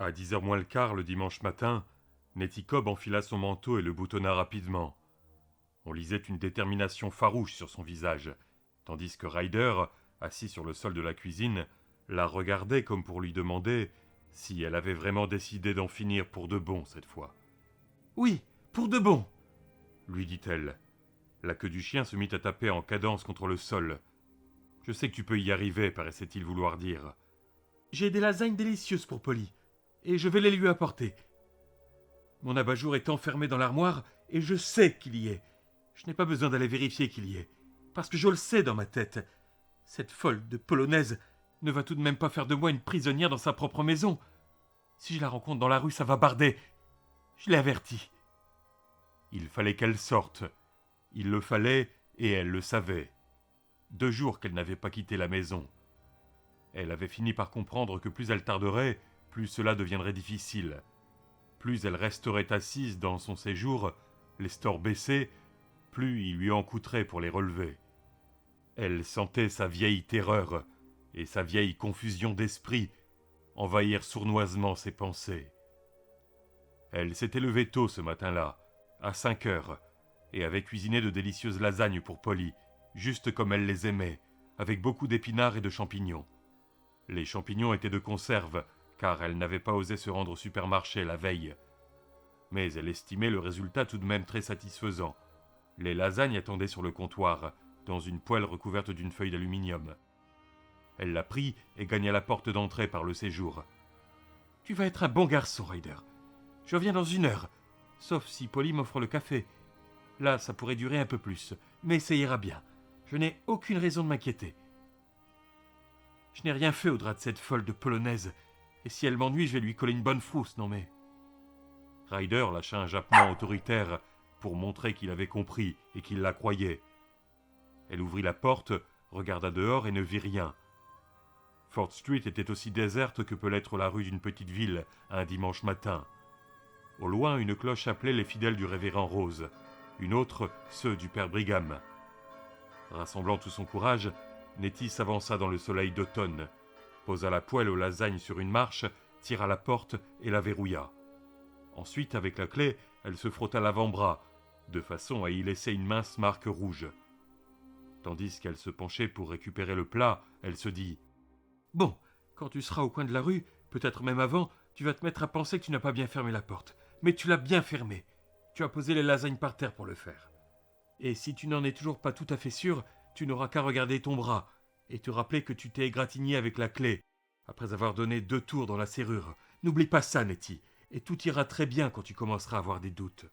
À 10h moins le quart le dimanche matin, Nettie Cobb enfila son manteau et le boutonna rapidement. On lisait une détermination farouche sur son visage, tandis que Ryder, assis sur le sol de la cuisine, la regardait comme pour lui demander si elle avait vraiment décidé d'en finir pour de bon cette fois. « Oui, pour de bon !» lui dit-elle. La queue du chien se mit à taper en cadence contre le sol. « Je sais que tu peux y arriver, paraissait-il vouloir dire. J'ai des lasagnes délicieuses pour Polly, et je vais les lui apporter. Mon abat-jour est enfermé dans l'armoire, et je sais qu'il y est. Je n'ai pas besoin d'aller vérifier qu'il y est, parce que je le sais dans ma tête. Cette folle de polonaise ne va tout de même pas faire de moi une prisonnière dans sa propre maison. Si je la rencontre dans la rue, ça va barder. Je l'ai avertie. » Il fallait qu'elle sorte. Il le fallait, et elle le savait. 2 jours qu'elle n'avait pas quitté la maison. Elle avait fini par comprendre que plus elle tarderait, plus cela deviendrait difficile. Plus elle resterait assise dans son séjour, les stores baissés, plus il lui en coûterait pour les relever. Elle sentait sa vieille terreur et sa vieille confusion d'esprit envahir sournoisement ses pensées. Elle s'était levée tôt ce matin-là, à 5h, et avait cuisiné de délicieuses lasagnes pour Polly, juste comme elle les aimait, avec beaucoup d'épinards et de champignons. Les champignons étaient de conserve, car elle n'avait pas osé se rendre au supermarché la veille. Mais elle estimait le résultat tout de même très satisfaisant. Les lasagnes attendaient sur le comptoir, dans une poêle recouverte d'une feuille d'aluminium. Elle la prit et gagna la porte d'entrée par le séjour. « Tu vas être un bon garçon, Ryder. Je reviens dans 1 heure, sauf si Polly m'offre le café. Là, ça pourrait durer un peu plus, mais ça ira bien. Je n'ai aucune raison de m'inquiéter. Je n'ai rien fait au drap de cette folle de polonaise, et si elle m'ennuie, je vais lui coller une bonne frousse, non mais... » Ryder lâcha un jappement autoritaire pour montrer qu'il avait compris et qu'il la croyait. Elle ouvrit la porte, regarda dehors et ne vit rien. Fort Street était aussi déserte que peut l'être la rue d'une petite ville un dimanche matin. Au loin, une cloche appelait les fidèles du révérend Rose, une autre ceux du père Brigham. Rassemblant tout son courage, Nettie s'avança dans le soleil d'automne, posa la poêle aux lasagnes sur une marche, tira la porte et la verrouilla. Ensuite, avec la clé, elle se frotta l'avant-bras, de façon à y laisser une mince marque rouge. Tandis qu'elle se penchait pour récupérer le plat, elle se dit « Bon, quand tu seras au coin de la rue, peut-être même avant, tu vas te mettre à penser que tu n'as pas bien fermé la porte. Mais tu l'as bien fermée. Tu as posé les lasagnes par terre pour le faire. Et si tu n'en es toujours pas tout à fait sûr, tu n'auras qu'à regarder ton bras et te rappeler que tu t'es égratigné avec la clé, après avoir donné 2 tours dans la serrure. N'oublie pas ça, Nettie, et tout ira très bien quand tu commenceras à avoir des doutes. »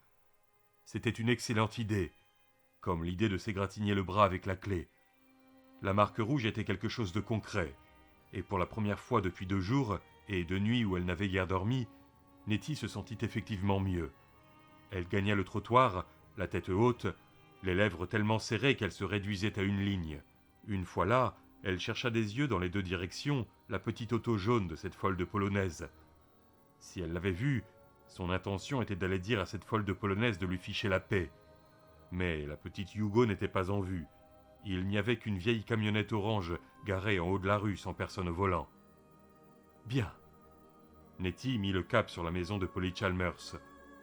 C'était une excellente idée, comme l'idée de s'égratigner le bras avec la clé. La marque rouge était quelque chose de concret, et pour la première fois depuis 2 jours, et 2 nuits où elle n'avait guère dormi, Nettie se sentit effectivement mieux. Elle gagna le trottoir, la tête haute, les lèvres tellement serrées qu'elles se réduisaient à une ligne. Une fois là, elle chercha des yeux dans les 2 directions la petite auto jaune de cette folle de polonaise. Si elle l'avait vue, son intention était d'aller dire à cette folle de polonaise de lui ficher la paix. Mais la petite Hugo n'était pas en vue. Il n'y avait qu'une vieille camionnette orange garée en haut de la rue sans personne au volant. Bien. Nettie mit le cap sur la maison de Polly Chalmers.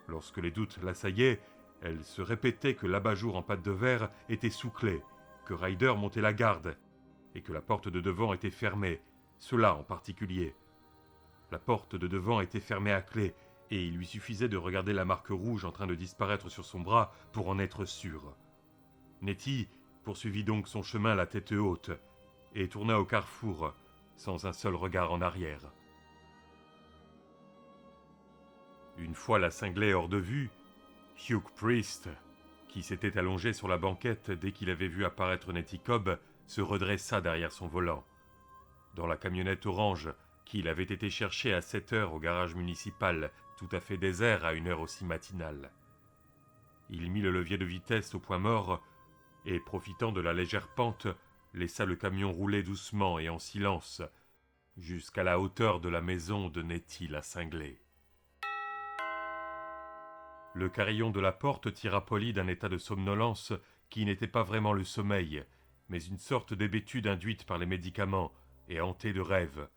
Lorsque les doutes l'assaillaient, elle se répétait que l'abat-jour en pâte de verre était sous clé, que Ryder montait la garde, et que la porte de devant était fermée, cela en particulier. La porte de devant était fermée à clé, et il lui suffisait de regarder la marque rouge en train de disparaître sur son bras pour en être sûr. Nettie poursuivit donc son chemin la tête haute, et tourna au carrefour, sans un seul regard en arrière. Une fois la cinglée hors de vue, Hugh Priest, qui s'était allongé sur la banquette dès qu'il avait vu apparaître Nettie Cobb, se redressa derrière son volant. Dans la camionnette orange, qu'il avait été chercher à 7h au garage municipal, tout à fait désert à une heure aussi matinale. Il mit le levier de vitesse au point mort et, profitant de la légère pente, laissa le camion rouler doucement et en silence jusqu'à la hauteur de la maison de Nettie la cinglée. Le carillon de la porte tira Polly d'un état de somnolence qui n'était pas vraiment le sommeil, mais une sorte d'hébétude induite par les médicaments et hantée de rêves.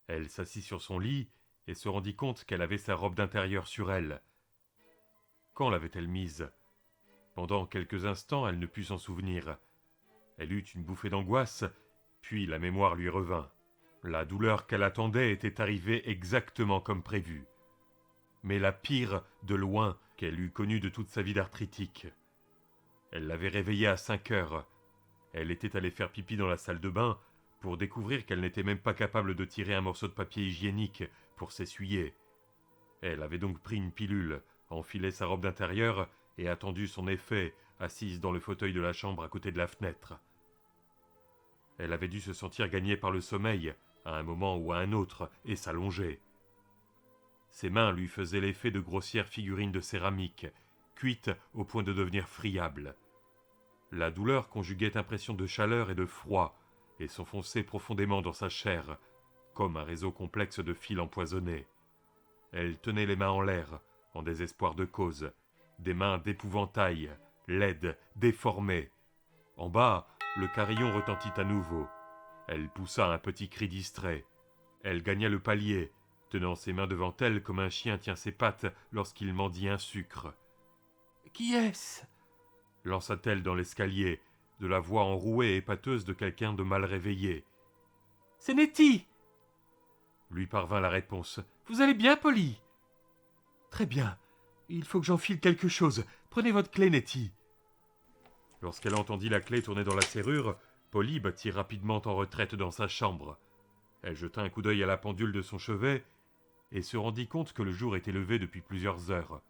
Elle s'assit sur son lit et se rendit compte qu'elle avait sa robe d'intérieur sur elle. Quand l'avait-elle mise ? Pendant quelques instants, elle ne put s'en souvenir. Elle eut une bouffée d'angoisse, puis la mémoire lui revint. La douleur qu'elle attendait était arrivée exactement comme prévu. Mais la pire, de loin, qu'elle eût connue de toute sa vie d'arthritique. Elle l'avait réveillée à 5 heures. Elle était allée faire pipi dans la salle de bain pour découvrir qu'elle n'était même pas capable de tirer un morceau de papier hygiénique pour s'essuyer. Elle avait donc pris une pilule, enfilé sa robe d'intérieur et attendu son effet, assise dans le fauteuil de la chambre à côté de la fenêtre. Elle avait dû se sentir gagnée par le sommeil, à un moment ou à un autre, et s'allonger. Ses mains lui faisaient l'effet de grossières figurines de céramique, cuites au point de devenir friables. La douleur conjuguait impression de chaleur et de froid, et s'enfonçait profondément dans sa chair, comme un réseau complexe de fils empoisonnés. Elle tenait les mains en l'air, en désespoir de cause, des mains d'épouvantail, laides, déformées. En bas, le carillon retentit à nouveau. Elle poussa un petit cri distrait. Elle gagna le palier, tenant ses mains devant elle comme un chien tient ses pattes lorsqu'il mendie un sucre. « Qui est-ce » lança-t-elle dans l'escalier, de la voix enrouée et pâteuse de quelqu'un de mal réveillé. « C'est Nettie » lui parvint la réponse. « Vous allez bien, Polly ?»« Très bien. Il faut que j'enfile quelque chose. Prenez votre clé, Nettie. » Lorsqu'elle entendit la clé tourner dans la serrure, Polly battit rapidement en retraite dans sa chambre. Elle jeta un coup d'œil à la pendule de son chevet et se rendit compte que le jour était levé depuis plusieurs heures.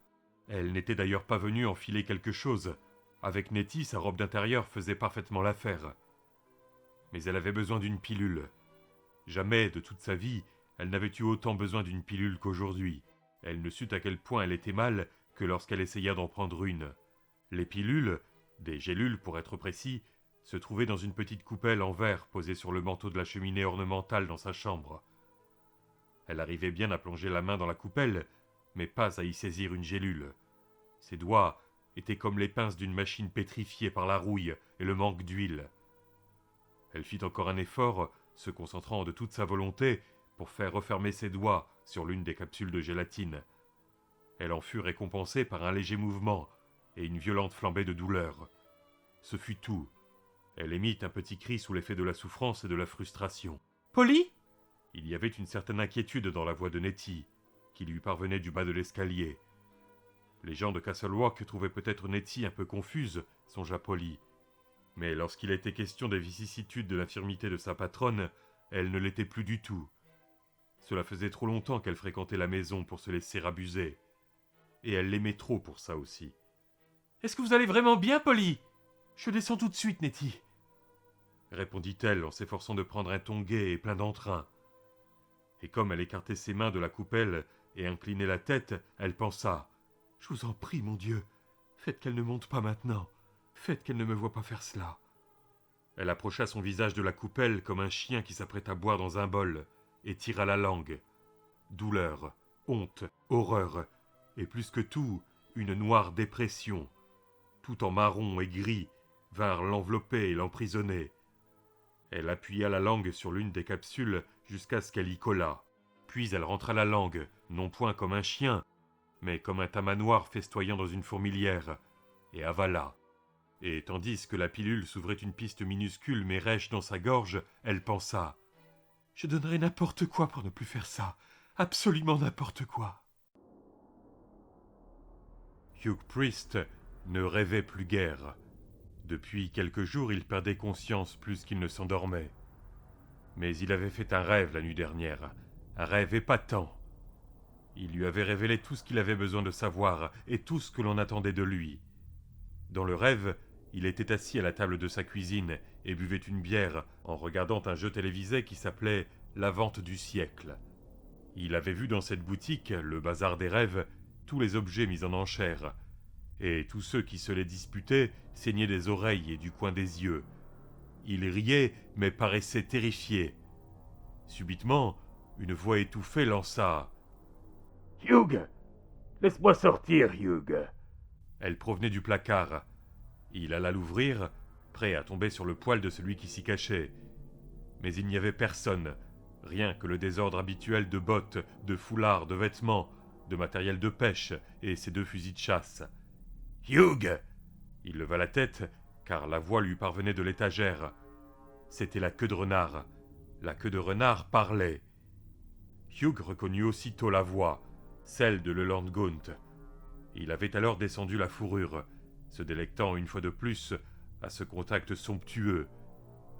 Elle n'était d'ailleurs pas venue enfiler quelque chose. Avec Nettie, sa robe d'intérieur faisait parfaitement l'affaire. Mais elle avait besoin d'une pilule. Jamais, de toute sa vie, elle n'avait eu autant besoin d'une pilule qu'aujourd'hui. Elle ne sut à quel point elle était mal que lorsqu'elle essaya d'en prendre une. Les pilules, des gélules pour être précis, se trouvaient dans une petite coupelle en verre posée sur le manteau de la cheminée ornementale dans sa chambre. Elle arrivait bien à plonger la main dans la coupelle, mais pas à y saisir une gélule. Ses doigts étaient comme les pinces d'une machine pétrifiée par la rouille et le manque d'huile. Elle fit encore un effort, se concentrant de toute sa volonté pour faire refermer ses doigts sur l'une des capsules de gélatine. Elle en fut récompensée par un léger mouvement et une violente flambée de douleur. Ce fut tout. Elle émit un petit cri sous l'effet de la souffrance et de la frustration. « Polly ?» Il y avait une certaine inquiétude dans la voix de Nettie, qui lui parvenait du bas de l'escalier. Les gens de Castle Rock trouvaient peut-être Nettie un peu confuse, songea Polly. Mais lorsqu'il était question des vicissitudes de l'infirmité de sa patronne, elle ne l'était plus du tout. Cela faisait trop longtemps qu'elle fréquentait la maison pour se laisser abuser. Et elle l'aimait trop pour ça aussi. « Est-ce que vous allez vraiment bien, Polly ? Je descends tout de suite, Nettie. » répondit-elle en s'efforçant de prendre un ton gai et plein d'entrain. Et comme elle écartait ses mains de la coupelle et inclinait la tête, elle pensa « Je vous en prie, mon Dieu, faites qu'elle ne monte pas maintenant. Faites qu'elle ne me voie pas faire cela. » Elle approcha son visage de la coupelle comme un chien qui s'apprête à boire dans un bol et tira la langue. Douleur, honte, horreur, et plus que tout, une noire dépression, tout en marron et gris, vinrent l'envelopper et l'emprisonner. Elle appuya la langue sur l'une des capsules jusqu'à ce qu'elle y collât. Puis elle rentra la langue, non point comme un chien, mais comme un tamanoir festoyant dans une fourmilière, et avala. Et tandis que la pilule s'ouvrait une piste minuscule mais rêche dans sa gorge, elle pensa « Je donnerais n'importe quoi pour ne plus faire ça, absolument n'importe quoi. » Hugh Priest ne rêvait plus guère. Depuis quelques jours, il perdait conscience plus qu'il ne s'endormait. Mais il avait fait un rêve la nuit dernière, un rêve épatant. Il lui avait révélé tout ce qu'il avait besoin de savoir et tout ce que l'on attendait de lui. Dans le rêve, il était assis à la table de sa cuisine et buvait une bière en regardant un jeu télévisé qui s'appelait « La vente du siècle ». Il avait vu dans cette boutique, le bazar des rêves, tous les objets mis en enchère, et tous ceux qui se les disputaient saignaient des oreilles et du coin des yeux. Il riait, mais paraissait terrifié. Subitement, une voix étouffée lança « Hugh ! Laisse-moi sortir, Hugh !» Elle provenait du placard. Il alla l'ouvrir, prêt à tomber sur le poil de celui qui s'y cachait. Mais il n'y avait personne, Rien que le désordre habituel de bottes, de foulards, de vêtements, de matériel de pêche et ses 2 fusils de chasse. « Hugh !» Il leva la tête, car la voix lui parvenait de l'étagère. C'était la queue de renard. La queue de renard parlait. Hugh reconnut aussitôt la voix, celle de Leland Gaunt. Il avait alors descendu la fourrure, se délectant une fois de plus à ce contact somptueux,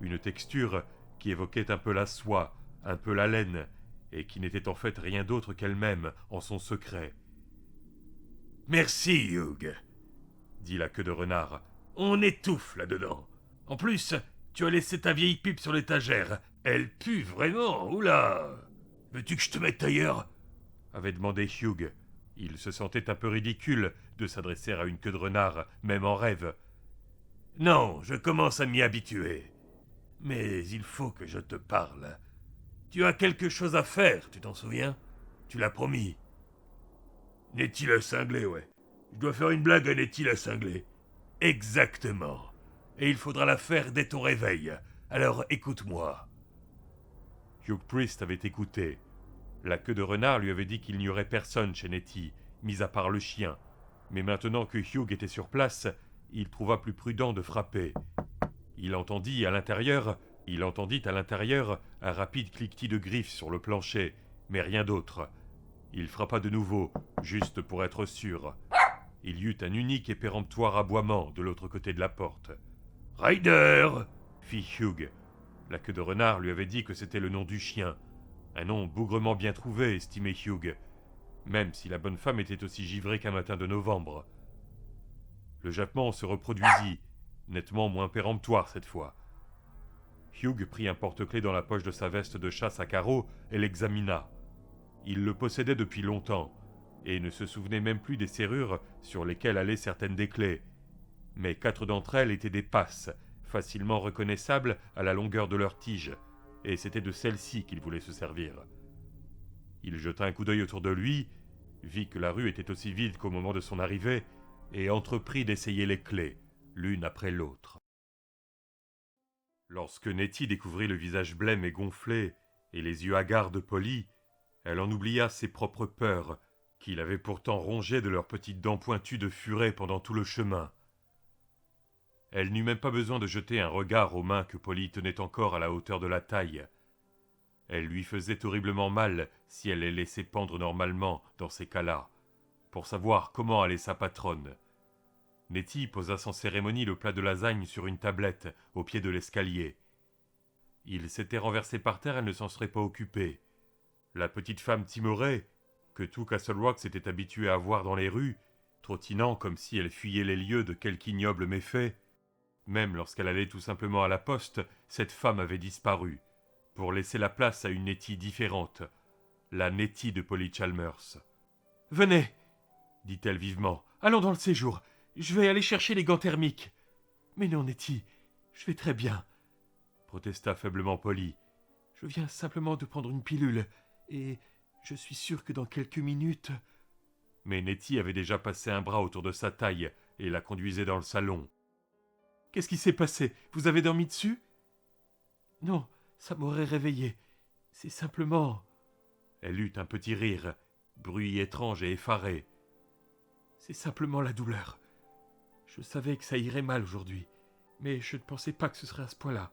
une texture qui évoquait un peu la soie, un peu la laine, et qui n'était en fait rien d'autre qu'elle-même en son secret. « Merci, Hugh, dit la queue de renard. On étouffe là-dedans. En plus, tu as laissé ta vieille pipe sur l'étagère. Elle pue vraiment, oula. Veux-tu que je te mette ailleurs ?» avait demandé Hugh. Il se sentait un peu ridicule de s'adresser à une queue de renard, même en rêve. « Non, je commence à m'y habituer. Mais il faut que je te parle. Tu as quelque chose à faire, tu t'en souviens? Tu l'as promis. » « Nettie la cinglé, ouais. Je dois faire une blague à Nettie la cinglé. »« Exactement. Et il faudra la faire dès ton réveil. Alors écoute-moi. » Hugh Priest avait écouté. La queue de renard lui avait dit qu'il n'y aurait personne chez Nettie, mis à part le chien. Mais maintenant que Hugh était sur place, il trouva plus prudent de frapper. Il entendit à l'intérieur un rapide cliquetis de griffes sur le plancher, mais rien d'autre. Il frappa de nouveau, juste pour être sûr. Il y eut un unique et péremptoire aboiement de l'autre côté de la porte. « Ryder !» fit Hugh. La queue de renard lui avait dit que c'était le nom du chien. Un nom bougrement bien trouvé, estimait Hugh, même si la bonne femme était aussi givrée qu'un matin de novembre. Le jappement se reproduisit, nettement moins péremptoire cette fois. Hugh prit un porte-clés dans la poche de sa veste de chasse à carreaux et l'examina. Il le possédait depuis longtemps, et ne se souvenait même plus des serrures sur lesquelles allaient certaines des clés. Mais 4 d'entre elles étaient des passes, facilement reconnaissables à la longueur de leur tige, et c'était de celles-ci qu'il voulait se servir. Il jeta un coup d'œil autour de lui, vit que la rue était aussi vide qu'au moment de son arrivée, et entreprit d'essayer les clés, l'une après l'autre. Lorsque Nettie découvrit le visage blême et gonflé, et les yeux hagards de Polly, elle en oublia ses propres peurs, qui l'avaient pourtant rongée de leurs petites dents pointues de furet pendant tout le chemin. Elle n'eut même pas besoin de jeter un regard aux mains que Polly tenait encore à la hauteur de la taille. Elle lui faisait horriblement mal si elle les laissait pendre normalement dans ces cas-là, pour savoir comment allait sa patronne. Nettie posa sans cérémonie le plat de lasagne sur une tablette au pied de l'escalier. Il s'était renversé par terre, elle ne s'en serait pas occupée. La petite femme timorée, que tout Castle Rock s'était habitué à voir dans les rues, trottinant comme si elle fuyait les lieux de quelque ignoble méfait. Même lorsqu'elle allait tout simplement à la poste, cette femme avait disparu, pour laisser la place à une Nettie différente, la Nettie de Polly Chalmers. « Venez, dit-elle vivement, allons dans le séjour, je vais aller chercher les gants thermiques. »« Mais non, Nettie, je vais très bien, » protesta faiblement Polly. « Je viens simplement de prendre une pilule, et je suis sûre que dans quelques minutes... » Mais Nettie avait déjà passé un bras autour de sa taille et la conduisait dans le salon. « Qu'est-ce qui s'est passé? Vous avez dormi dessus ?»« Non, ça m'aurait réveillé. C'est simplement... » Elle eut un petit rire, bruit étrange et effaré. « C'est simplement la douleur. Je savais que ça irait mal aujourd'hui, mais je ne pensais pas que ce serait à ce point-là.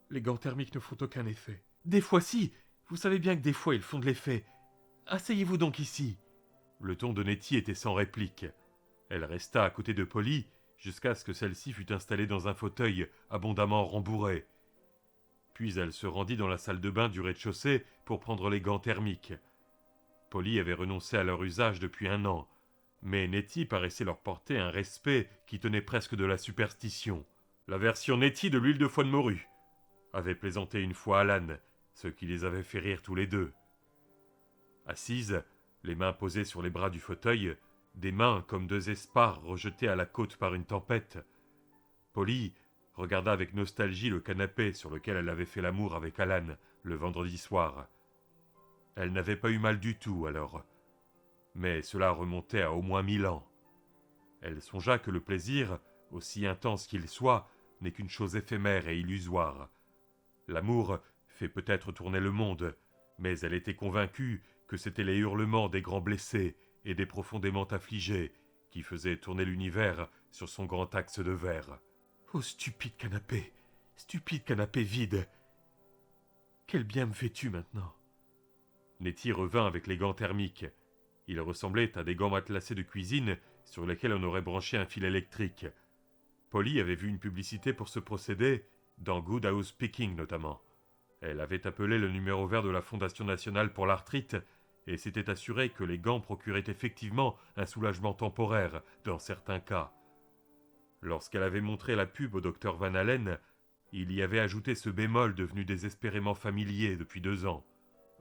Les gants thermiques ne font aucun effet. »« Des fois si, vous savez bien que des fois ils font de l'effet. Asseyez-vous donc ici. » Le ton de Nettie était sans réplique. Elle resta à côté de Polly jusqu'à ce que celle-ci fût installée dans un fauteuil abondamment rembourré. Puis elle se rendit dans la salle de bain du rez-de-chaussée pour prendre les gants thermiques. Polly avait renoncé à leur usage depuis 1 an, mais Nettie paraissait leur porter un respect qui tenait presque de la superstition. La version Nettie de l'huile de foie de morue, avait plaisanté une fois Alan, ce qui les avait fait rire tous les deux. Assise, les mains posées sur les bras du fauteuil, des mains comme 2 espars rejetées à la côte par une tempête, Polly regarda avec nostalgie le canapé sur lequel elle avait fait l'amour avec Alan le vendredi soir. Elle n'avait pas eu mal du tout alors, mais cela remontait à au moins 1000 ans. Elle songea que le plaisir, aussi intense qu'il soit, n'est qu'une chose éphémère et illusoire. L'amour fait peut-être tourner le monde, Mais elle était convaincue que c'étaient les hurlements des grands blessés et des profondément affligés qui faisaient tourner l'univers sur son grand axe de verre. Oh, stupide canapé vide. Quel bien me fais-tu maintenant? Nettie revint avec les gants thermiques. Ils ressemblaient à des gants matelassés de cuisine sur lesquels on aurait branché un fil électrique. Polly avait vu une publicité pour ce procédé, dans Good House Picking notamment. Elle avait appelé le numéro vert de la Fondation nationale pour l'arthrite et s'était assurée que les gants procuraient effectivement un soulagement temporaire dans certains cas. Lorsqu'elle avait montré la pub au docteur Van Allen, il y avait ajouté ce bémol devenu désespérément familier depuis 2 ans.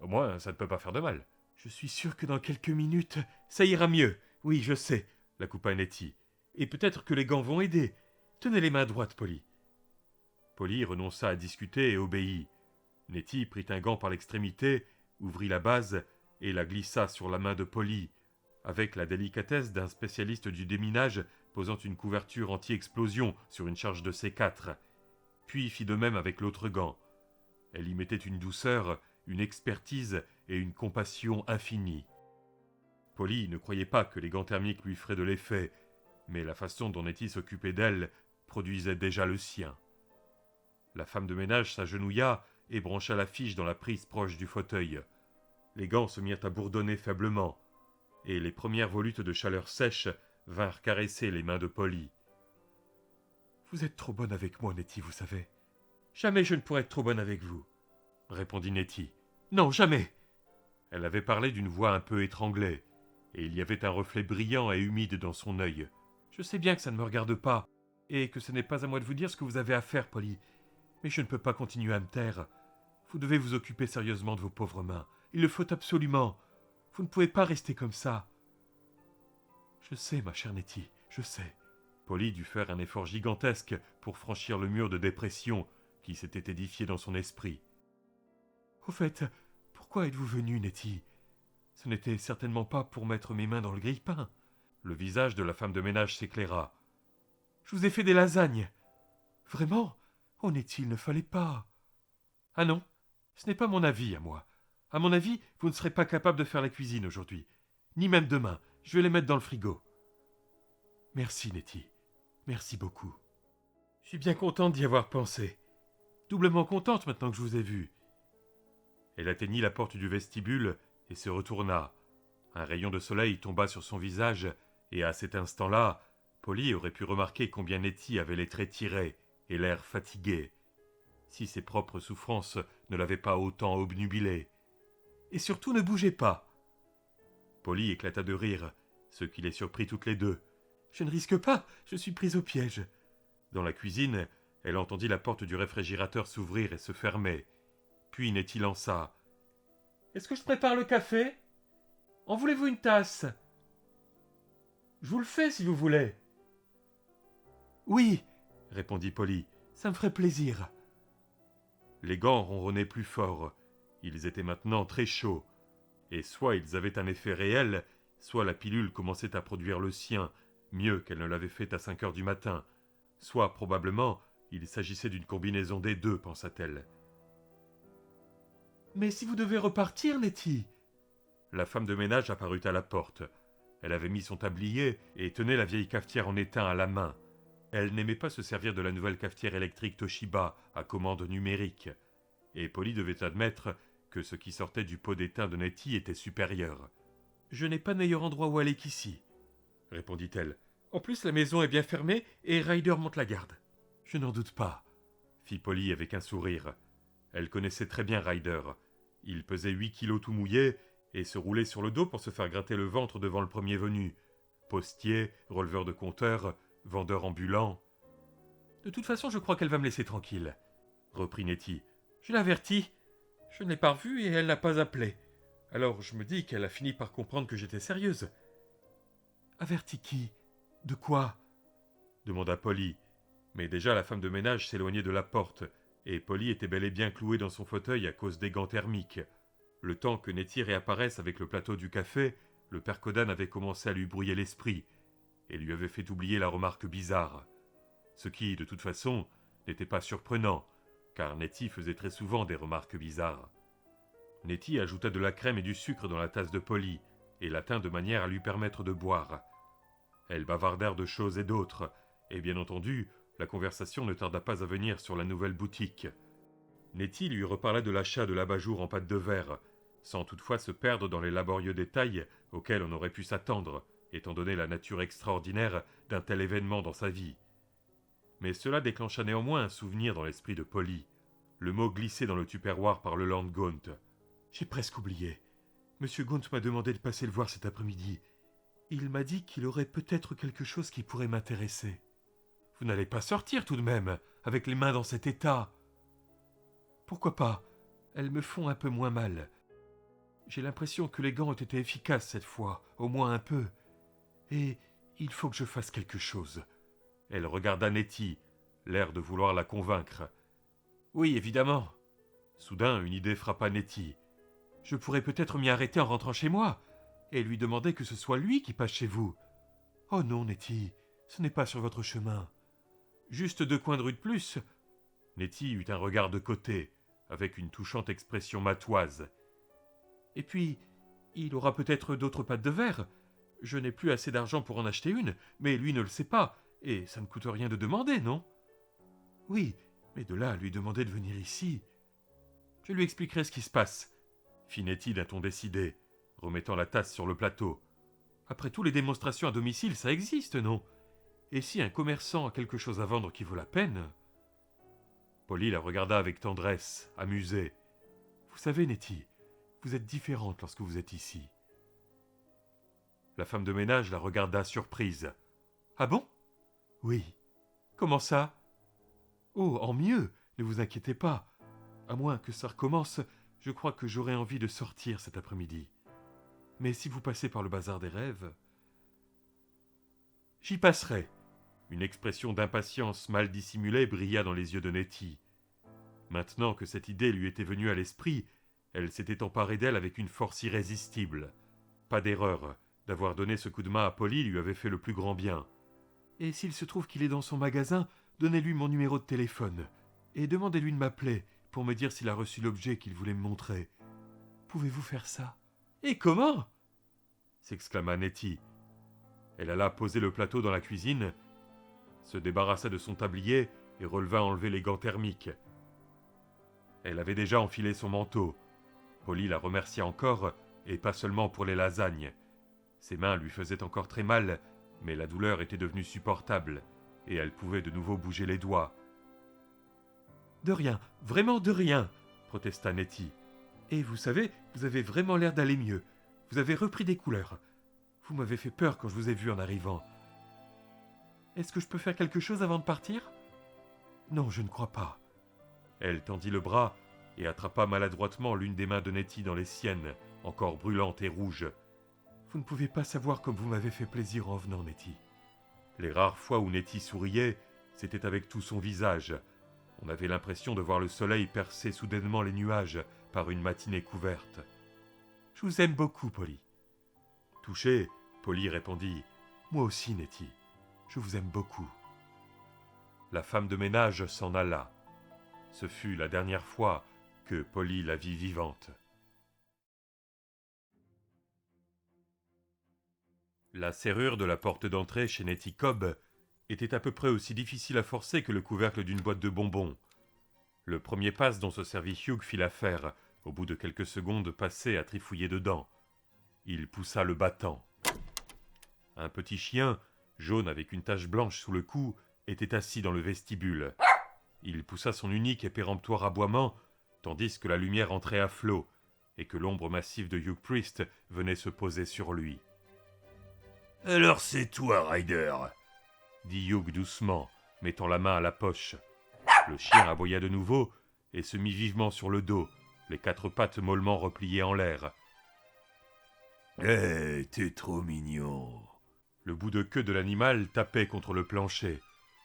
Au moins, ça ne peut pas faire de mal. Je suis sûr que dans quelques minutes, ça ira mieux. Oui, je sais, la coupa Nettie. Et peut-être que les gants vont aider. Tenez les mains droites, Polly. Polly renonça à discuter et obéit. Nettie prit un gant par l'extrémité, ouvrit la base et la glissa sur la main de Polly, avec la délicatesse d'un spécialiste du déminage posant une couverture anti-explosion sur une charge de C4, puis fit de même avec l'autre gant. Elle y mettait une douceur, une expertise et une compassion infinies. Polly ne croyait pas que les gants thermiques lui feraient de l'effet, mais la façon dont Nettie s'occupait d'elle produisait déjà le sien. La femme de ménage s'agenouilla et brancha la fiche dans la prise proche du fauteuil. Les gants se mirent à bourdonner faiblement, et les premières volutes de chaleur sèche vinrent caresser les mains de Polly. « Vous êtes trop bonne avec moi, Nettie, vous savez. Jamais je ne pourrai être trop bonne avec vous, répondit Nettie. Non, jamais. Elle avait parlé d'une voix un peu étranglée, et il y avait un reflet brillant et humide dans son œil. Je sais bien que ça ne me regarde pas, et que ce n'est pas à moi de vous dire ce que vous avez à faire, Polly, mais je ne peux pas continuer à me taire. Vous devez vous occuper sérieusement de vos pauvres mains. Il le faut absolument. Vous ne pouvez pas rester comme ça. Je sais, ma chère Nettie, je sais. Polly dut faire un effort gigantesque pour franchir le mur de dépression qui s'était édifié dans son esprit. Au fait, pourquoi êtes-vous venue, Nettie? Ce n'était certainement pas pour mettre mes mains dans le grille-pain. Le visage de la femme de ménage s'éclaira. Je vous ai fait des lasagnes. Vraiment? Oh, Nettie, il ne fallait pas. Ah non, ce n'est pas mon avis à moi. À mon avis, vous ne serez pas capable de faire la cuisine aujourd'hui. Ni même demain. Je vais les mettre dans le frigo. Merci, Nettie. Merci beaucoup. Je suis bien contente d'y avoir pensé. Doublement contente maintenant que je vous ai vu. Elle atteignit la porte du vestibule et se retourna. Un rayon de soleil tomba sur son visage, et à cet instant-là, Polly aurait pu remarquer combien Nettie avait les traits tirés et l'air fatigué, si ses propres souffrances ne l'avaient pas autant obnubilée. Et surtout ne bougez pas. Polly éclata de rire, ce qui les surprit toutes les deux. Je ne risque pas, je suis prise au piège. Dans la cuisine, elle entendit la porte du réfrigérateur s'ouvrir et se fermer. Puis Nettie lança. Est-ce que je prépare le café? En voulez-vous une tasse? Je vous le fais si vous voulez. Oui, répondit Polly, ça me ferait plaisir. Les gants ronronnaient plus fort. Ils étaient maintenant très chauds. Et soit ils avaient un effet réel, soit la pilule commençait à produire le sien, mieux qu'elle ne l'avait fait à 5 heures du matin. Soit, probablement, il s'agissait d'une combinaison des deux, pensa-t-elle. Mais si vous devez repartir, Nettie? La femme de ménage apparut à la porte. Elle avait mis son tablier et tenait la vieille cafetière en étain à la main. Elle n'aimait pas se servir de la nouvelle cafetière électrique Toshiba à commande numérique. Et Polly devait admettre que ce qui sortait du pot d'étain de Nettie était supérieur. « Je n'ai pas de meilleur endroit où aller qu'ici, » répondit-elle. « En plus, la maison est bien fermée et Ryder monte la garde. »« Je n'en doute pas, » fit Polly avec un sourire. Elle connaissait très bien Ryder. Il pesait 8 kilos tout mouillé et se roulait sur le dos pour se faire gratter le ventre devant le premier venu. Postier, releveur de compteur, vendeur ambulant. « De toute façon, je crois qu'elle va me laisser tranquille, » reprit Nettie. « Je l'avertis. Je ne l'ai pas revue et elle n'a pas appelé. Alors je me dis qu'elle a fini par comprendre que j'étais sérieuse. »« Avertis qui? De quoi ?» demanda Polly. Mais déjà la femme de ménage s'éloignait de la porte, et Polly était bel et bien clouée dans son fauteuil à cause des gants thermiques. Le temps que Nettie réapparaisse avec le plateau du café, le père Codan avait commencé à lui brouiller l'esprit, et lui avait fait oublier la remarque bizarre. Ce qui, de toute façon, n'était pas surprenant, car Nettie faisait très souvent des remarques bizarres. Nettie ajouta de la crème et du sucre dans la tasse de Polly et la tint de manière à lui permettre de boire. Elles bavardèrent de choses et d'autres, et bien entendu, la conversation ne tarda pas à venir sur la nouvelle boutique. Nettie lui reparla de l'achat de l'abat-jour en pâte de verre, sans toutefois se perdre dans les laborieux détails auxquels on aurait pu s'attendre, étant donné la nature extraordinaire d'un tel événement dans sa vie. Mais cela déclencha néanmoins un souvenir dans l'esprit de Polly, le mot glissé dans le tupperware par le Lord Gaunt. « J'ai presque oublié. Monsieur Gaunt m'a demandé de passer le voir cet après-midi. Il m'a dit qu'il aurait peut-être quelque chose qui pourrait m'intéresser. »« Vous n'allez pas sortir tout de même, avec les mains dans cet état ?»« Pourquoi pas? Elles me font un peu moins mal. J'ai l'impression que les gants ont été efficaces cette fois, au moins un peu. Et il faut que je fasse quelque chose. » Elle regarda Nettie, l'air de vouloir la convaincre. « Oui, évidemment. » Soudain, une idée frappa Nettie. « Je pourrais peut-être m'y arrêter en rentrant chez moi, et lui demander que ce soit lui qui passe chez vous. »« Oh non, Nettie, ce n'est pas sur votre chemin. Juste 2 coins de rue de plus. » Nettie eut un regard de côté, avec une touchante expression matoise. « Et puis, il aura peut-être d'autres pâtes de verre. Je n'ai plus assez d'argent pour en acheter une, mais lui ne le sait pas, et ça ne coûte rien de demander, non ? » ?»« Oui, mais de là à lui demander de venir ici... » »« Je lui expliquerai ce qui se passe, » fit Nettie d'un ton décidé, remettant la tasse sur le plateau. « Après tout, les démonstrations à domicile, ça existe, non ? Et si un commerçant a quelque chose à vendre qui vaut la peine... » Polly la regarda avec tendresse, amusée. « Vous savez, Nettie, vous êtes différente lorsque vous êtes ici. » La femme de ménage la regarda surprise. « Ah bon ? » ?»« Oui. »« Comment ça ? » ?»« Oh, en mieux, ne vous inquiétez pas. À moins que ça recommence, je crois que j'aurai envie de sortir cet après-midi. Mais si vous passez par le bazar des rêves... » »« J'y passerai. » Une expression d'impatience mal dissimulée brilla dans les yeux de Nettie. Maintenant que cette idée lui était venue à l'esprit, elle s'était emparée d'elle avec une force irrésistible. Pas d'erreur, d'avoir donné ce coup de main à Polly lui avait fait le plus grand bien. « Et s'il se trouve qu'il est dans son magasin, donnez-lui mon numéro de téléphone, et demandez-lui de m'appeler pour me dire s'il a reçu l'objet qu'il voulait me montrer. Pouvez-vous faire ça ? » ?»« Et comment ?» s'exclama Nettie. Elle alla poser le plateau dans la cuisine, se débarrassa de son tablier et releva enlever les gants thermiques. Elle avait déjà enfilé son manteau. Polly la remercia encore, et pas seulement pour les lasagnes. Ses mains lui faisaient encore très mal, mais la douleur était devenue supportable, et elle pouvait de nouveau bouger les doigts. « De rien, vraiment de rien, » protesta Nettie. « Et vous savez, vous avez vraiment l'air d'aller mieux. Vous avez repris des couleurs. Vous m'avez fait peur quand je vous ai vu en arrivant. Est-ce que je peux faire quelque chose avant de partir ? » ?»« Non, je ne crois pas. » Elle tendit le bras et attrapa maladroitement l'une des mains de Nettie dans les siennes, encore brûlantes et rouges. « Vous ne pouvez pas savoir comme vous m'avez fait plaisir en venant, Nettie. » Les rares fois où Nettie souriait, c'était avec tout son visage. On avait l'impression de voir le soleil percer soudainement les nuages par une matinée couverte. « Je vous aime beaucoup, Polly. » Touchée, Polly répondit « Moi aussi, Nettie. Je vous aime beaucoup. » La femme de ménage s'en alla. Ce fut la dernière fois que Polly la vit vivante. La serrure de la porte d'entrée chez Nettie Cobb était à peu près aussi difficile à forcer que le couvercle d'une boîte de bonbons. Le premier passe dont se servit Hugh fit l'affaire, au bout de quelques secondes passées à trifouiller dedans. Il poussa le battant. Un petit chien, jaune avec une tache blanche sous le cou, était assis dans le vestibule. Il poussa son unique et péremptoire aboiement, tandis que la lumière entrait à flot, et que l'ombre massive de Hugh Priest venait se poser sur lui. « Alors c'est toi, Ryder !» dit Hugh doucement, mettant la main à la poche. Le chien aboya de nouveau et se mit vivement sur le dos, les 4 pattes mollement repliées en l'air. « Eh, t'es trop mignon !» Le bout de queue de l'animal tapait contre le plancher,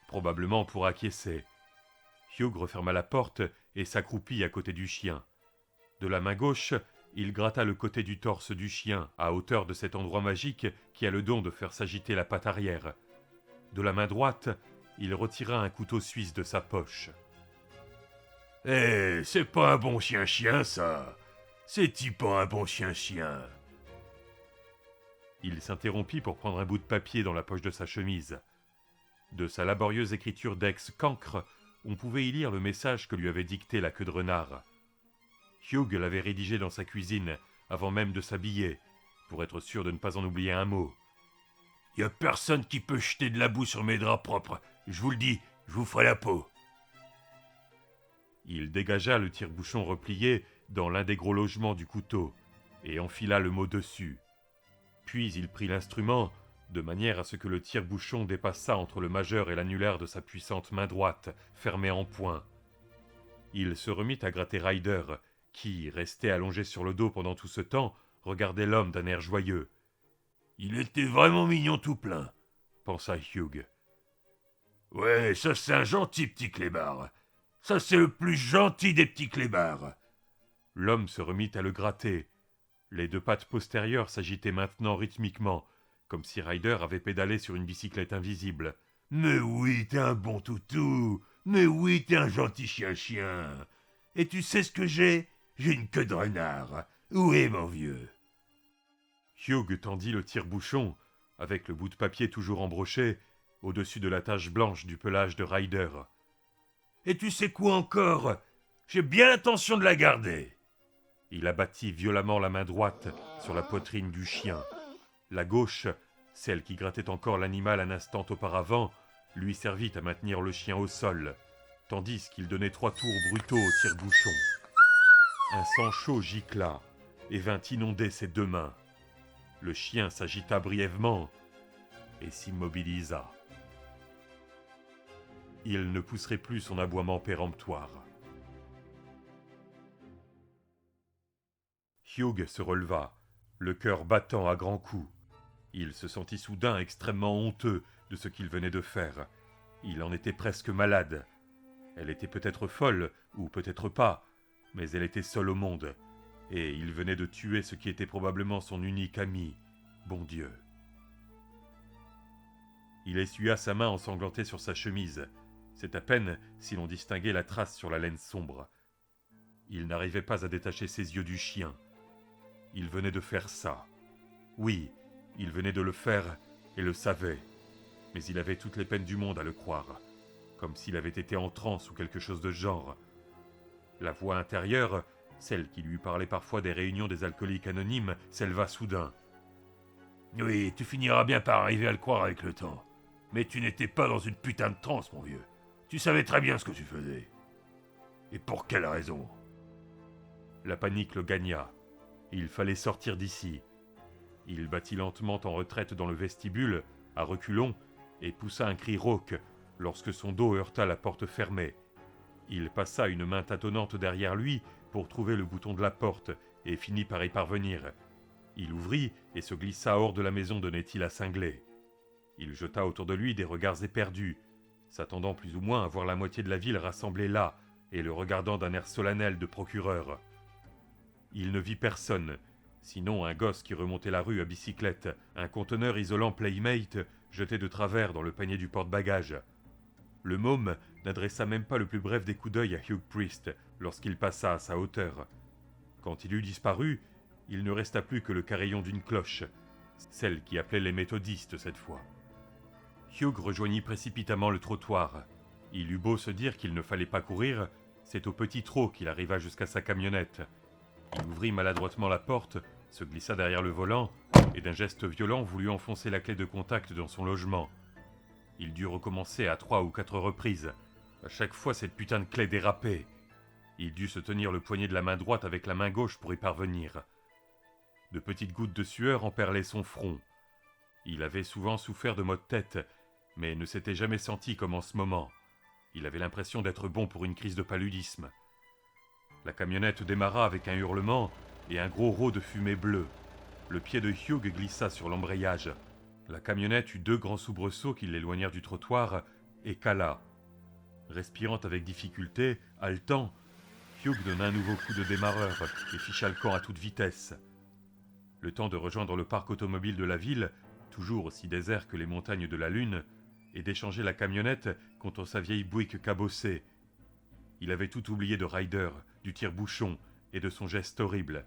probablement pour acquiescer. Hugh referma la porte et s'accroupit à côté du chien. De la main gauche, il gratta le côté du torse du chien, à hauteur de cet endroit magique qui a le don de faire s'agiter la patte arrière. De la main droite, il retira un couteau suisse de sa poche. « Eh, c'est pas un bon chien-chien, ça !» C'est-tu pas un bon chien-chien ?» Il s'interrompit pour prendre un bout de papier dans la poche de sa chemise. De sa laborieuse écriture d'ex-cancre, on pouvait y lire le message que lui avait dicté la queue de renard. Hugh l'avait rédigé dans sa cuisine, avant même de s'habiller, pour être sûr de ne pas en oublier un mot. « Y a personne qui peut jeter de la boue sur mes draps propres. Je vous le dis, je vous ferai la peau. » Il dégagea le tire-bouchon replié dans l'un des gros logements du couteau et enfila le mot dessus. Puis il prit l'instrument, de manière à ce que le tire-bouchon dépassât entre le majeur et l'annulaire de sa puissante main droite, fermée en poing. Il se remit à gratter Ryder, qui, resté allongé sur le dos pendant tout ce temps, regardait l'homme d'un air joyeux. « Il était vraiment mignon tout plein, » pensa Hugh. « Ouais, ça c'est un gentil petit clébard. Ça c'est le plus gentil des petits clébards. » L'homme se remit à le gratter. Les deux pattes postérieures s'agitaient maintenant rythmiquement, comme si Ryder avait pédalé sur une bicyclette invisible. « Mais oui, t'es un bon toutou. Mais oui, t'es un gentil chien-chien. Et tu sais ce que j'ai ? J'ai une queue de renard. Où est mon vieux ?» Hugh tendit le tire-bouchon, avec le bout de papier toujours embroché, au-dessus de la tache blanche du pelage de Ryder. « Et tu sais quoi encore ? J'ai bien l'intention de la garder. » Il abattit violemment la main droite sur la poitrine du chien. La gauche, celle qui grattait encore l'animal un instant auparavant, lui servit à maintenir le chien au sol, tandis qu'il donnait 3 tours brutaux au tire-bouchon. Un sang chaud gicla et vint inonder ses 2 mains. Le chien s'agita brièvement et s'immobilisa. Il ne pousserait plus son aboiement péremptoire. Hugh se releva, le cœur battant à grands coups. Il se sentit soudain extrêmement honteux de ce qu'il venait de faire. Il en était presque malade. Elle était peut-être folle, ou peut-être pas, mais elle était seule au monde, et il venait de tuer ce qui était probablement son unique ami, bon Dieu. Il essuya sa main ensanglantée sur sa chemise. C'est à peine si l'on distinguait la trace sur la laine sombre. Il n'arrivait pas à détacher ses yeux du chien. Il venait de faire ça. Oui, il venait de le faire et le savait. Mais il avait toutes les peines du monde à le croire, comme s'il avait été en transe ou quelque chose de genre. La voix intérieure, celle qui lui parlait parfois des réunions des alcooliques anonymes, s'éleva soudain. « Oui, tu finiras bien par arriver à le croire avec le temps. Mais tu n'étais pas dans une putain de transe, mon vieux. Tu savais très bien ce que tu faisais. Et pour quelle raison ?» La panique le gagna. Il fallait sortir d'ici. Il battit lentement en retraite dans le vestibule, à reculons, et poussa un cri rauque lorsque son dos heurta la porte fermée. Il passa une main tâtonnante derrière lui pour trouver le bouton de la porte et finit par y parvenir. Il ouvrit et se glissa hors de la maison de Nettie la cinglée. Il jeta autour de lui des regards éperdus, s'attendant plus ou moins à voir la moitié de la ville rassemblée là et le regardant d'un air solennel de procureur. Il ne vit personne, sinon un gosse qui remontait la rue à bicyclette, un conteneur isolant Playmate jeté de travers dans le panier du porte-bagages. Le môme n'adressa même pas le plus bref des coups d'œil à Hugh Priest lorsqu'il passa à sa hauteur. Quand il eut disparu, il ne resta plus que le carillon d'une cloche, celle qui appelait les méthodistes cette fois. Hugh rejoignit précipitamment le trottoir. Il eut beau se dire qu'il ne fallait pas courir, c'est au petit trot qu'il arriva jusqu'à sa camionnette. Il ouvrit maladroitement la porte, se glissa derrière le volant, et d'un geste violent voulut enfoncer la clé de contact dans son logement. Il dut recommencer à 3 ou 4 reprises. À chaque fois, cette putain de clé dérapait. Il dut se tenir le poignet de la main droite avec la main gauche pour y parvenir. De petites gouttes de sueur emperlaient son front. Il avait souvent souffert de maux de tête, mais ne s'était jamais senti comme en ce moment. Il avait l'impression d'être bon pour une crise de paludisme. La camionnette démarra avec un hurlement et un gros rot de fumée bleue. Le pied de Hugh glissa sur l'embrayage. La camionnette eut 2 grands soubresauts qui l'éloignèrent du trottoir et cala. Respirant avec difficulté, haletant, Hugh donna un nouveau coup de démarreur et ficha le camp à toute vitesse. Le temps de rejoindre le parc automobile de la ville, toujours aussi désert que les montagnes de la Lune, et d'échanger la camionnette contre sa vieille Buick cabossée. Il avait tout oublié de Ryder, du tire-bouchon et de son geste horrible.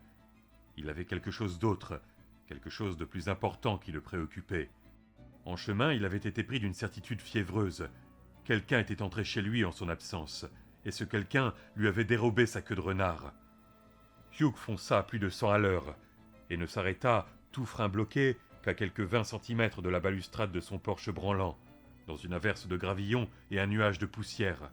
Il avait quelque chose d'autre, quelque chose de plus important qui le préoccupait. En chemin, il avait été pris d'une certitude fiévreuse. Quelqu'un était entré chez lui en son absence, et ce quelqu'un lui avait dérobé sa queue de renard. Hugh fonça à plus de 100 à l'heure, et ne s'arrêta, tout frein bloqué, qu'à quelques 20 centimètres de la balustrade de son porche branlant, dans une averse de gravillon et un nuage de poussière.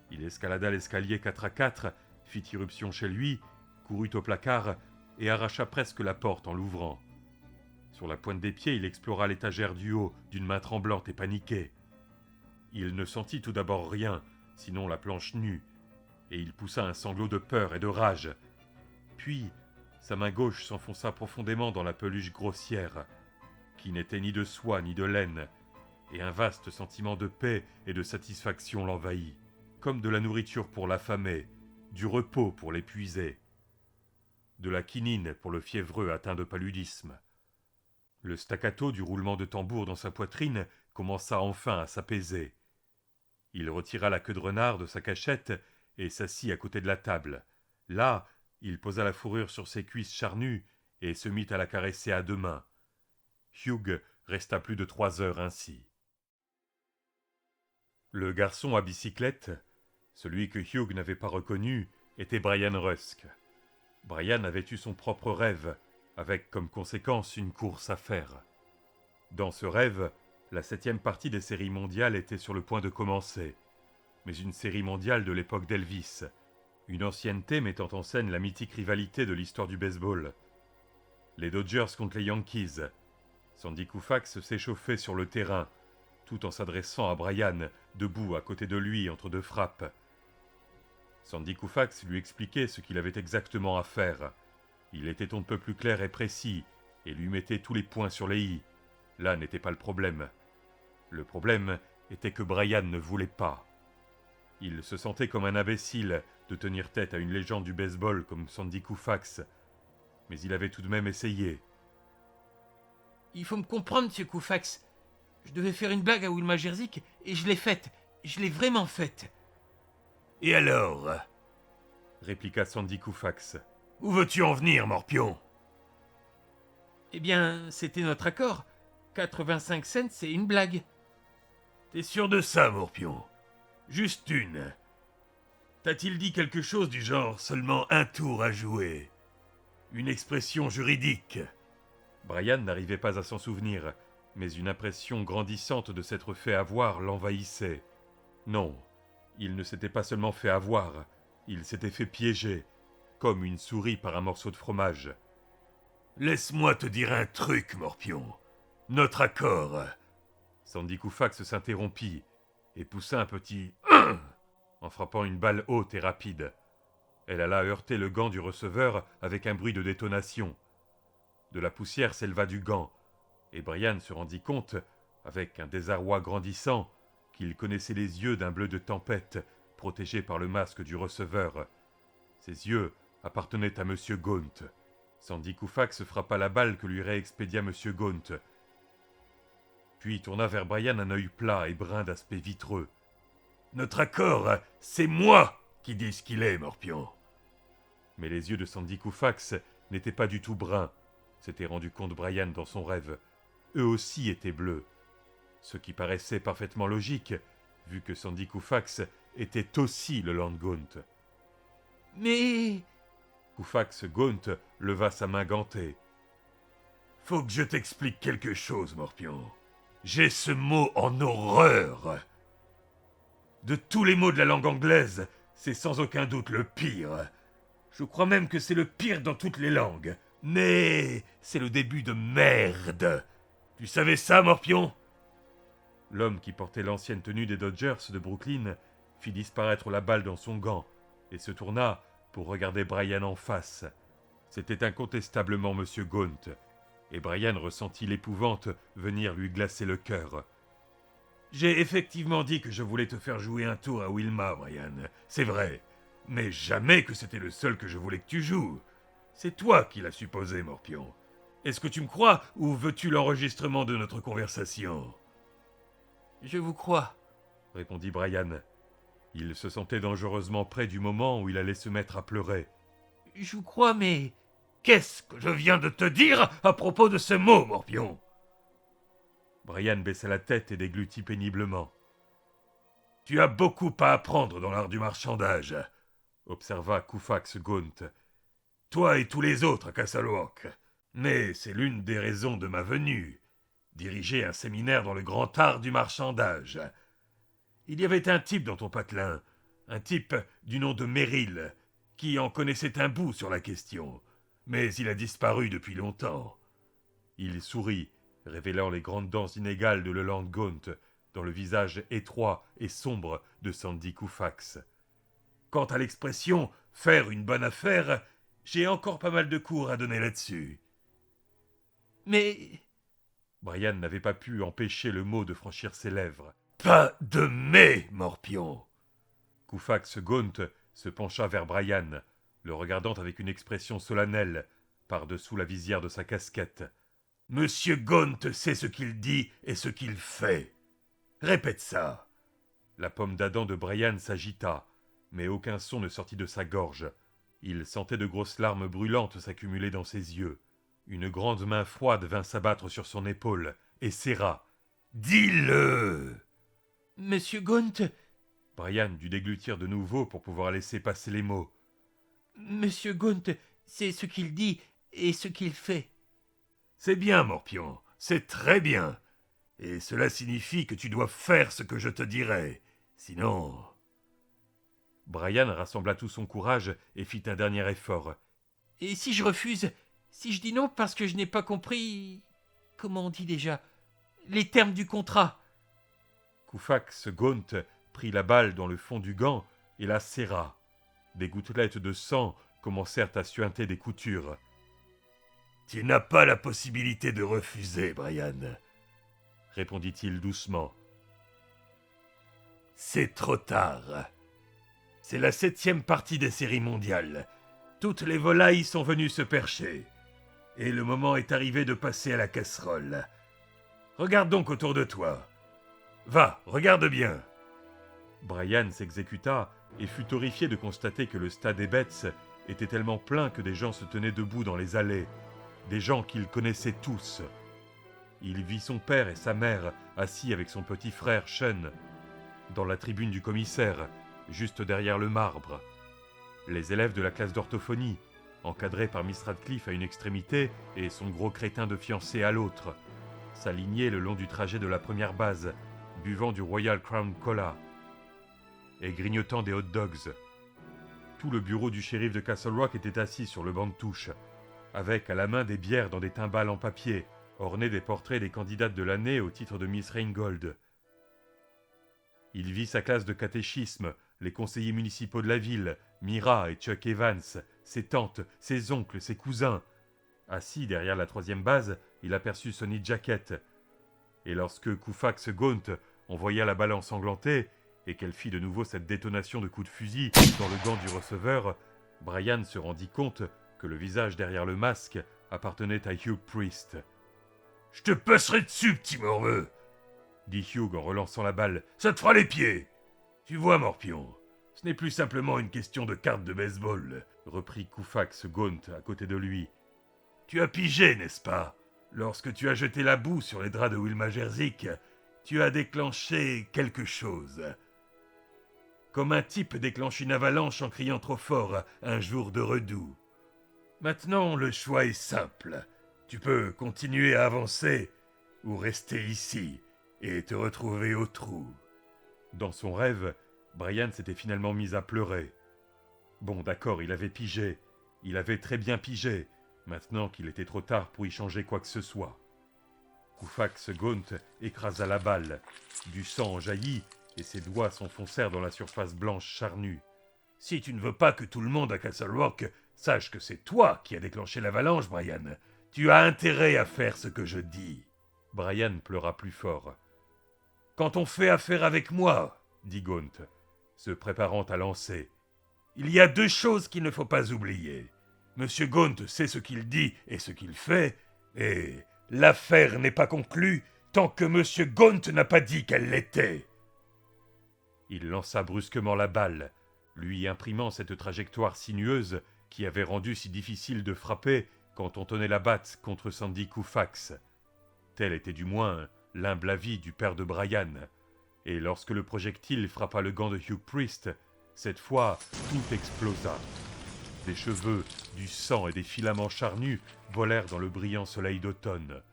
Il escalada l'escalier 4 à 4, fit irruption chez lui, courut au placard et arracha presque la porte en l'ouvrant. Sur la pointe des pieds, il explora l'étagère du haut d'une main tremblante et paniquée. Il ne sentit tout d'abord rien, sinon la planche nue, et il poussa un sanglot de peur et de rage. Puis, sa main gauche s'enfonça profondément dans la peluche grossière, qui n'était ni de soie ni de laine, et un vaste sentiment de paix et de satisfaction l'envahit, comme de la nourriture pour l'affamé, du repos pour l'épuisé, de la quinine pour le fiévreux atteint de paludisme. Le staccato du roulement de tambour dans sa poitrine commença enfin à s'apaiser. Il retira la queue de renard de sa cachette et s'assit à côté de la table. Là, il posa la fourrure sur ses cuisses charnues et se mit à la caresser à deux mains. Hugh resta plus de 3 heures ainsi. Le garçon à bicyclette, celui que Hugh n'avait pas reconnu, était Brian Rusk. Brian avait eu son propre rêve, avec comme conséquence une course à faire. Dans ce rêve, la 7e partie des séries mondiales était sur le point de commencer, mais une série mondiale de l'époque d'Elvis, une ancienneté mettant en scène la mythique rivalité de l'histoire du baseball. Les Dodgers contre les Yankees. Sandy Koufax s'échauffait sur le terrain, tout en s'adressant à Brian, debout à côté de lui entre deux frappes. Sandy Koufax lui expliquait ce qu'il avait exactement à faire. Il était on ne peut plus clair et précis, et lui mettait tous les points sur les i. Là n'était pas le problème. Le problème était que Brian ne voulait pas. Il se sentait comme un imbécile de tenir tête à une légende du baseball comme Sandy Koufax, mais il avait tout de même essayé. Il faut me comprendre, monsieur Koufax. Je devais faire une blague à Wilma Jerzik et je l'ai faite. Je l'ai vraiment faite. Et alors? Répliqua Sandy Koufax. Où veux-tu en venir, morpion? Eh bien, c'était notre accord. 85 cents, c'est une blague. T'es sûr de ça, morpion? Juste une. T'a-t-il dit quelque chose du genre seulement un tour à jouer? Une expression juridique? Brian n'arrivait pas à s'en souvenir, mais une impression grandissante de s'être fait avoir l'envahissait. Non, il ne s'était pas seulement fait avoir, il s'était fait piéger, comme une souris par un morceau de fromage. Laisse-moi te dire un truc, morpion. Notre accord. Sandy Koufax s'interrompit et poussa un petit en frappant une balle haute et rapide. Elle alla heurter le gant du receveur avec un bruit de détonation. De la poussière s'éleva du gant, et Brian se rendit compte, avec un désarroi grandissant, qu'il connaissait les yeux d'un bleu de tempête, protégé par le masque du receveur. Ses yeux appartenaient à M. Gaunt. Sandy Koufax frappa la balle que lui réexpédia M. Gaunt, puis tourna vers Brian un œil plat et brun d'aspect vitreux. « Notre accord, c'est moi qui dis ce qu'il est, morpion. » Mais les yeux de Sandy Koufax n'étaient pas du tout bruns, s'était rendu compte Brian dans son rêve. Eux aussi étaient bleus. Ce qui paraissait parfaitement logique, vu que Sandy Koufax était aussi le Lord Gaunt. « Mais... » Koufax Gaunt leva sa main gantée. « Faut que je t'explique quelque chose, morpion. J'ai ce mot en horreur. De tous les mots de la langue anglaise, c'est sans aucun doute le pire. Je crois même que c'est le pire dans toutes les langues. Mais c'est le début de merde. Tu savais ça, morpion? » L'homme qui portait l'ancienne tenue des Dodgers de Brooklyn fit disparaître la balle dans son gant et se tourna pour regarder Brian en face. C'était incontestablement M. Gaunt, et Brian ressentit l'épouvante venir lui glacer le cœur. « J'ai effectivement dit que je voulais te faire jouer un tour à Wilma, Brian, c'est vrai, mais jamais que c'était le seul que je voulais que tu joues. C'est toi qui l'as supposé, morpion. Est-ce que tu me crois ou veux-tu l'enregistrement de notre conversation? » « Je vous crois, » répondit Brian. Il se sentait dangereusement près du moment où il allait se mettre à pleurer. Je vous crois, mais... Qu'est-ce que je viens de te dire à propos de ce mot, Morpion? Brian baissa la tête et déglutit péniblement. Tu as beaucoup à apprendre dans l'art du marchandage, Observa Koufax Gaunt. toi et tous les autres à Castle Rock. Mais c'est l'une des raisons de ma venue, diriger un séminaire dans le grand art du marchandage. Il y avait un type dans ton patelin, un type du nom de Merrill, qui en connaissait un bout sur la question, mais il a disparu depuis longtemps. Il sourit, révélant les grandes dents inégales de Leland Gaunt dans le visage étroit et sombre de Sandy Koufax. Quant à l'expression « faire une bonne affaire », j'ai encore pas mal de cours à donner là-dessus. Mais... Brian n'avait pas pu empêcher le mot de franchir ses lèvres. Pas de mais, Morpion. Koufax Gaunt se pencha vers Brian, le regardant avec une expression solennelle, par-dessous la visière de sa casquette. Monsieur Gaunt sait ce qu'il dit et ce qu'il fait. Répète ça. La pomme d'Adam de Brian s'agita, mais aucun son ne sortit de sa gorge. Il sentait de grosses larmes brûlantes s'accumuler dans ses yeux. Une grande main froide vint s'abattre sur son épaule et serra. « Dis-le !» Monsieur Gaunt... Brian dut déglutir de nouveau pour pouvoir laisser passer les mots. Monsieur Gaunt, c'est ce qu'il dit et ce qu'il fait. C'est bien, Morpion, c'est très bien. Et cela signifie que tu dois faire ce que je te dirai. Sinon... Brian rassembla tout son courage et fit un dernier effort. Et si je refuse? Si je dis non parce que je n'ai pas compris... Comment on dit déjà? Les termes du contrat. Koufax Gaunt prit la balle dans le fond du gant et la serra. Des gouttelettes de sang commencèrent à suinter des coutures. « Tu n'as pas la possibilité de refuser, Brian, » répondit-il doucement. « C'est trop tard. C'est la 7e partie des séries mondiales. Toutes les volailles sont venues se percher. Et le moment est arrivé de passer à la casserole. Regarde donc autour de toi. Va, regarde bien. » Brian s'exécuta et fut horrifié de constater que le stade des Betts était tellement plein que des gens se tenaient debout dans les allées, des gens qu'il connaissait tous. Il vit son père et sa mère assis avec son petit frère Sean, dans la tribune du commissaire, juste derrière le marbre. Les élèves de la classe d'orthophonie, encadrés par Miss Radcliffe à une extrémité et son gros crétin de fiancé à l'autre, s'alignaient le long du trajet de la première base, buvant du Royal Crown Cola et grignotant des hot dogs. Tout le bureau du shérif de Castle Rock était assis sur le banc de touche, avec à la main des bières dans des timbales en papier, ornées des portraits des candidates de l'année au titre de Miss Reingold. Il vit sa classe de catéchisme, les conseillers municipaux de la ville, Myra et Chuck Evans, ses tantes, ses oncles, ses cousins. Assis derrière la 3e base, il aperçut Sonny Jacket. Et lorsque Koufax Gaunt envoya la balle ensanglantée, et qu'elle fit de nouveau cette détonation de coups de fusil dans le gant du receveur, Brian se rendit compte que le visage derrière le masque appartenait à Hugh Priest. « Je te passerai dessus, petit morveux !» dit Hugh en relançant la balle. « Ça te fera les pieds !»« Tu vois, Morpion, ce n'est plus simplement une question de carte de baseball, » reprit Koufax Gaunt à côté de lui. « Tu as pigé, n'est-ce pas? Lorsque tu as jeté la boue sur les draps de Wilma Jerzik, tu as déclenché quelque chose. Comme un type déclenche une avalanche en criant trop fort un jour de redoux. Maintenant, le choix est simple. Tu peux continuer à avancer ou rester ici et te retrouver au trou. » Dans son rêve, Brian s'était finalement mis à pleurer. Bon, d'accord, il avait pigé. Il avait très bien pigé, maintenant qu'il était trop tard pour y changer quoi que ce soit. Koufax Gaunt écrasa la balle. Du sang en jaillit et ses doigts s'enfoncèrent dans la surface blanche charnue. « Si tu ne veux pas que tout le monde à Castle Rock sache que c'est toi qui as déclenché l'avalanche, Brian, tu as intérêt à faire ce que je dis. » Brian pleura plus fort. « Quand on fait affaire avec moi, » dit Gaunt, se préparant à lancer, « il y a 2 choses qu'il ne faut pas oublier. Monsieur Gaunt sait ce qu'il dit et ce qu'il fait, et l'affaire n'est pas conclue tant que Monsieur Gaunt n'a pas dit qu'elle l'était. » Il lança brusquement la balle, lui imprimant cette trajectoire sinueuse qui avait rendu si difficile de frapper quand on tenait la batte contre Sandy Koufax. Tel était du moins l'humble avis du père de Brian. Et lorsque le projectile frappa le gant de Hugh Priest, cette fois, tout explosa. Des cheveux, du sang et des filaments charnus volèrent dans le brillant soleil d'automne.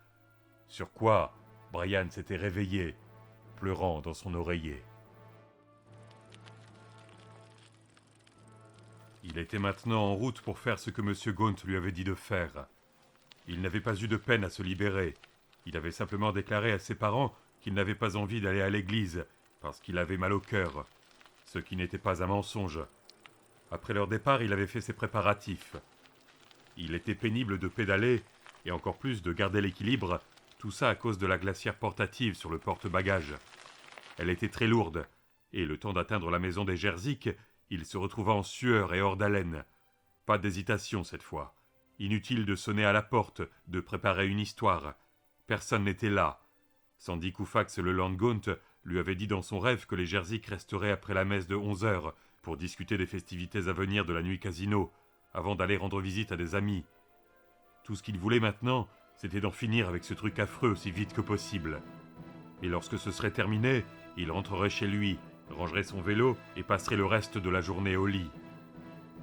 Sur quoi, Brian s'était réveillé, pleurant dans son oreiller. Il était maintenant en route pour faire ce que M. Gaunt lui avait dit de faire. Il n'avait pas eu de peine à se libérer. Il avait simplement déclaré à ses parents qu'il n'avait pas envie d'aller à l'église parce qu'il avait mal au cœur, ce qui n'était pas un mensonge. Après leur départ, il avait fait ses préparatifs. Il était pénible de pédaler et encore plus de garder l'équilibre, tout ça à cause de la glacière portative sur le porte-bagages. Elle était très lourde et le temps d'atteindre la maison des Jerzyk, il se retrouva en sueur et hors d'haleine. Pas d'hésitation cette fois. Inutile de sonner à la porte, de préparer une histoire. Personne n'était là. Sandy Koufax le Landgaunt lui avait dit dans son rêve que les Jerzyk resteraient après la messe de 11h pour discuter des festivités à venir de la nuit casino, avant d'aller rendre visite à des amis. Tout ce qu'il voulait maintenant, c'était d'en finir avec ce truc affreux aussi vite que possible. Et lorsque ce serait terminé, il rentrerait chez lui, rangerait son vélo et passerait le reste de la journée au lit.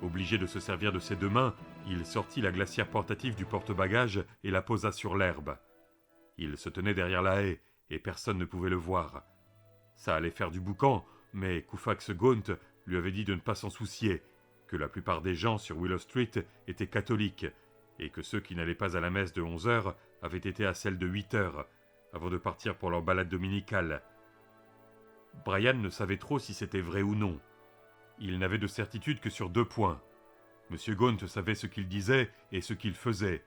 Obligé de se servir de ses deux mains, il sortit la glacière portative du porte-bagages et la posa sur l'herbe. Il se tenait derrière la haie et personne ne pouvait le voir. Ça allait faire du boucan, mais Koufax Gaunt lui avait dit de ne pas s'en soucier, que la plupart des gens sur Willow Street étaient catholiques et que ceux qui n'allaient pas à la messe de 11h avaient été à celle de 8h, avant de partir pour leur balade dominicale. Brian ne savait trop si c'était vrai ou non. Il n'avait de certitude que sur 2 points. M. Gaunt savait ce qu'il disait et ce qu'il faisait,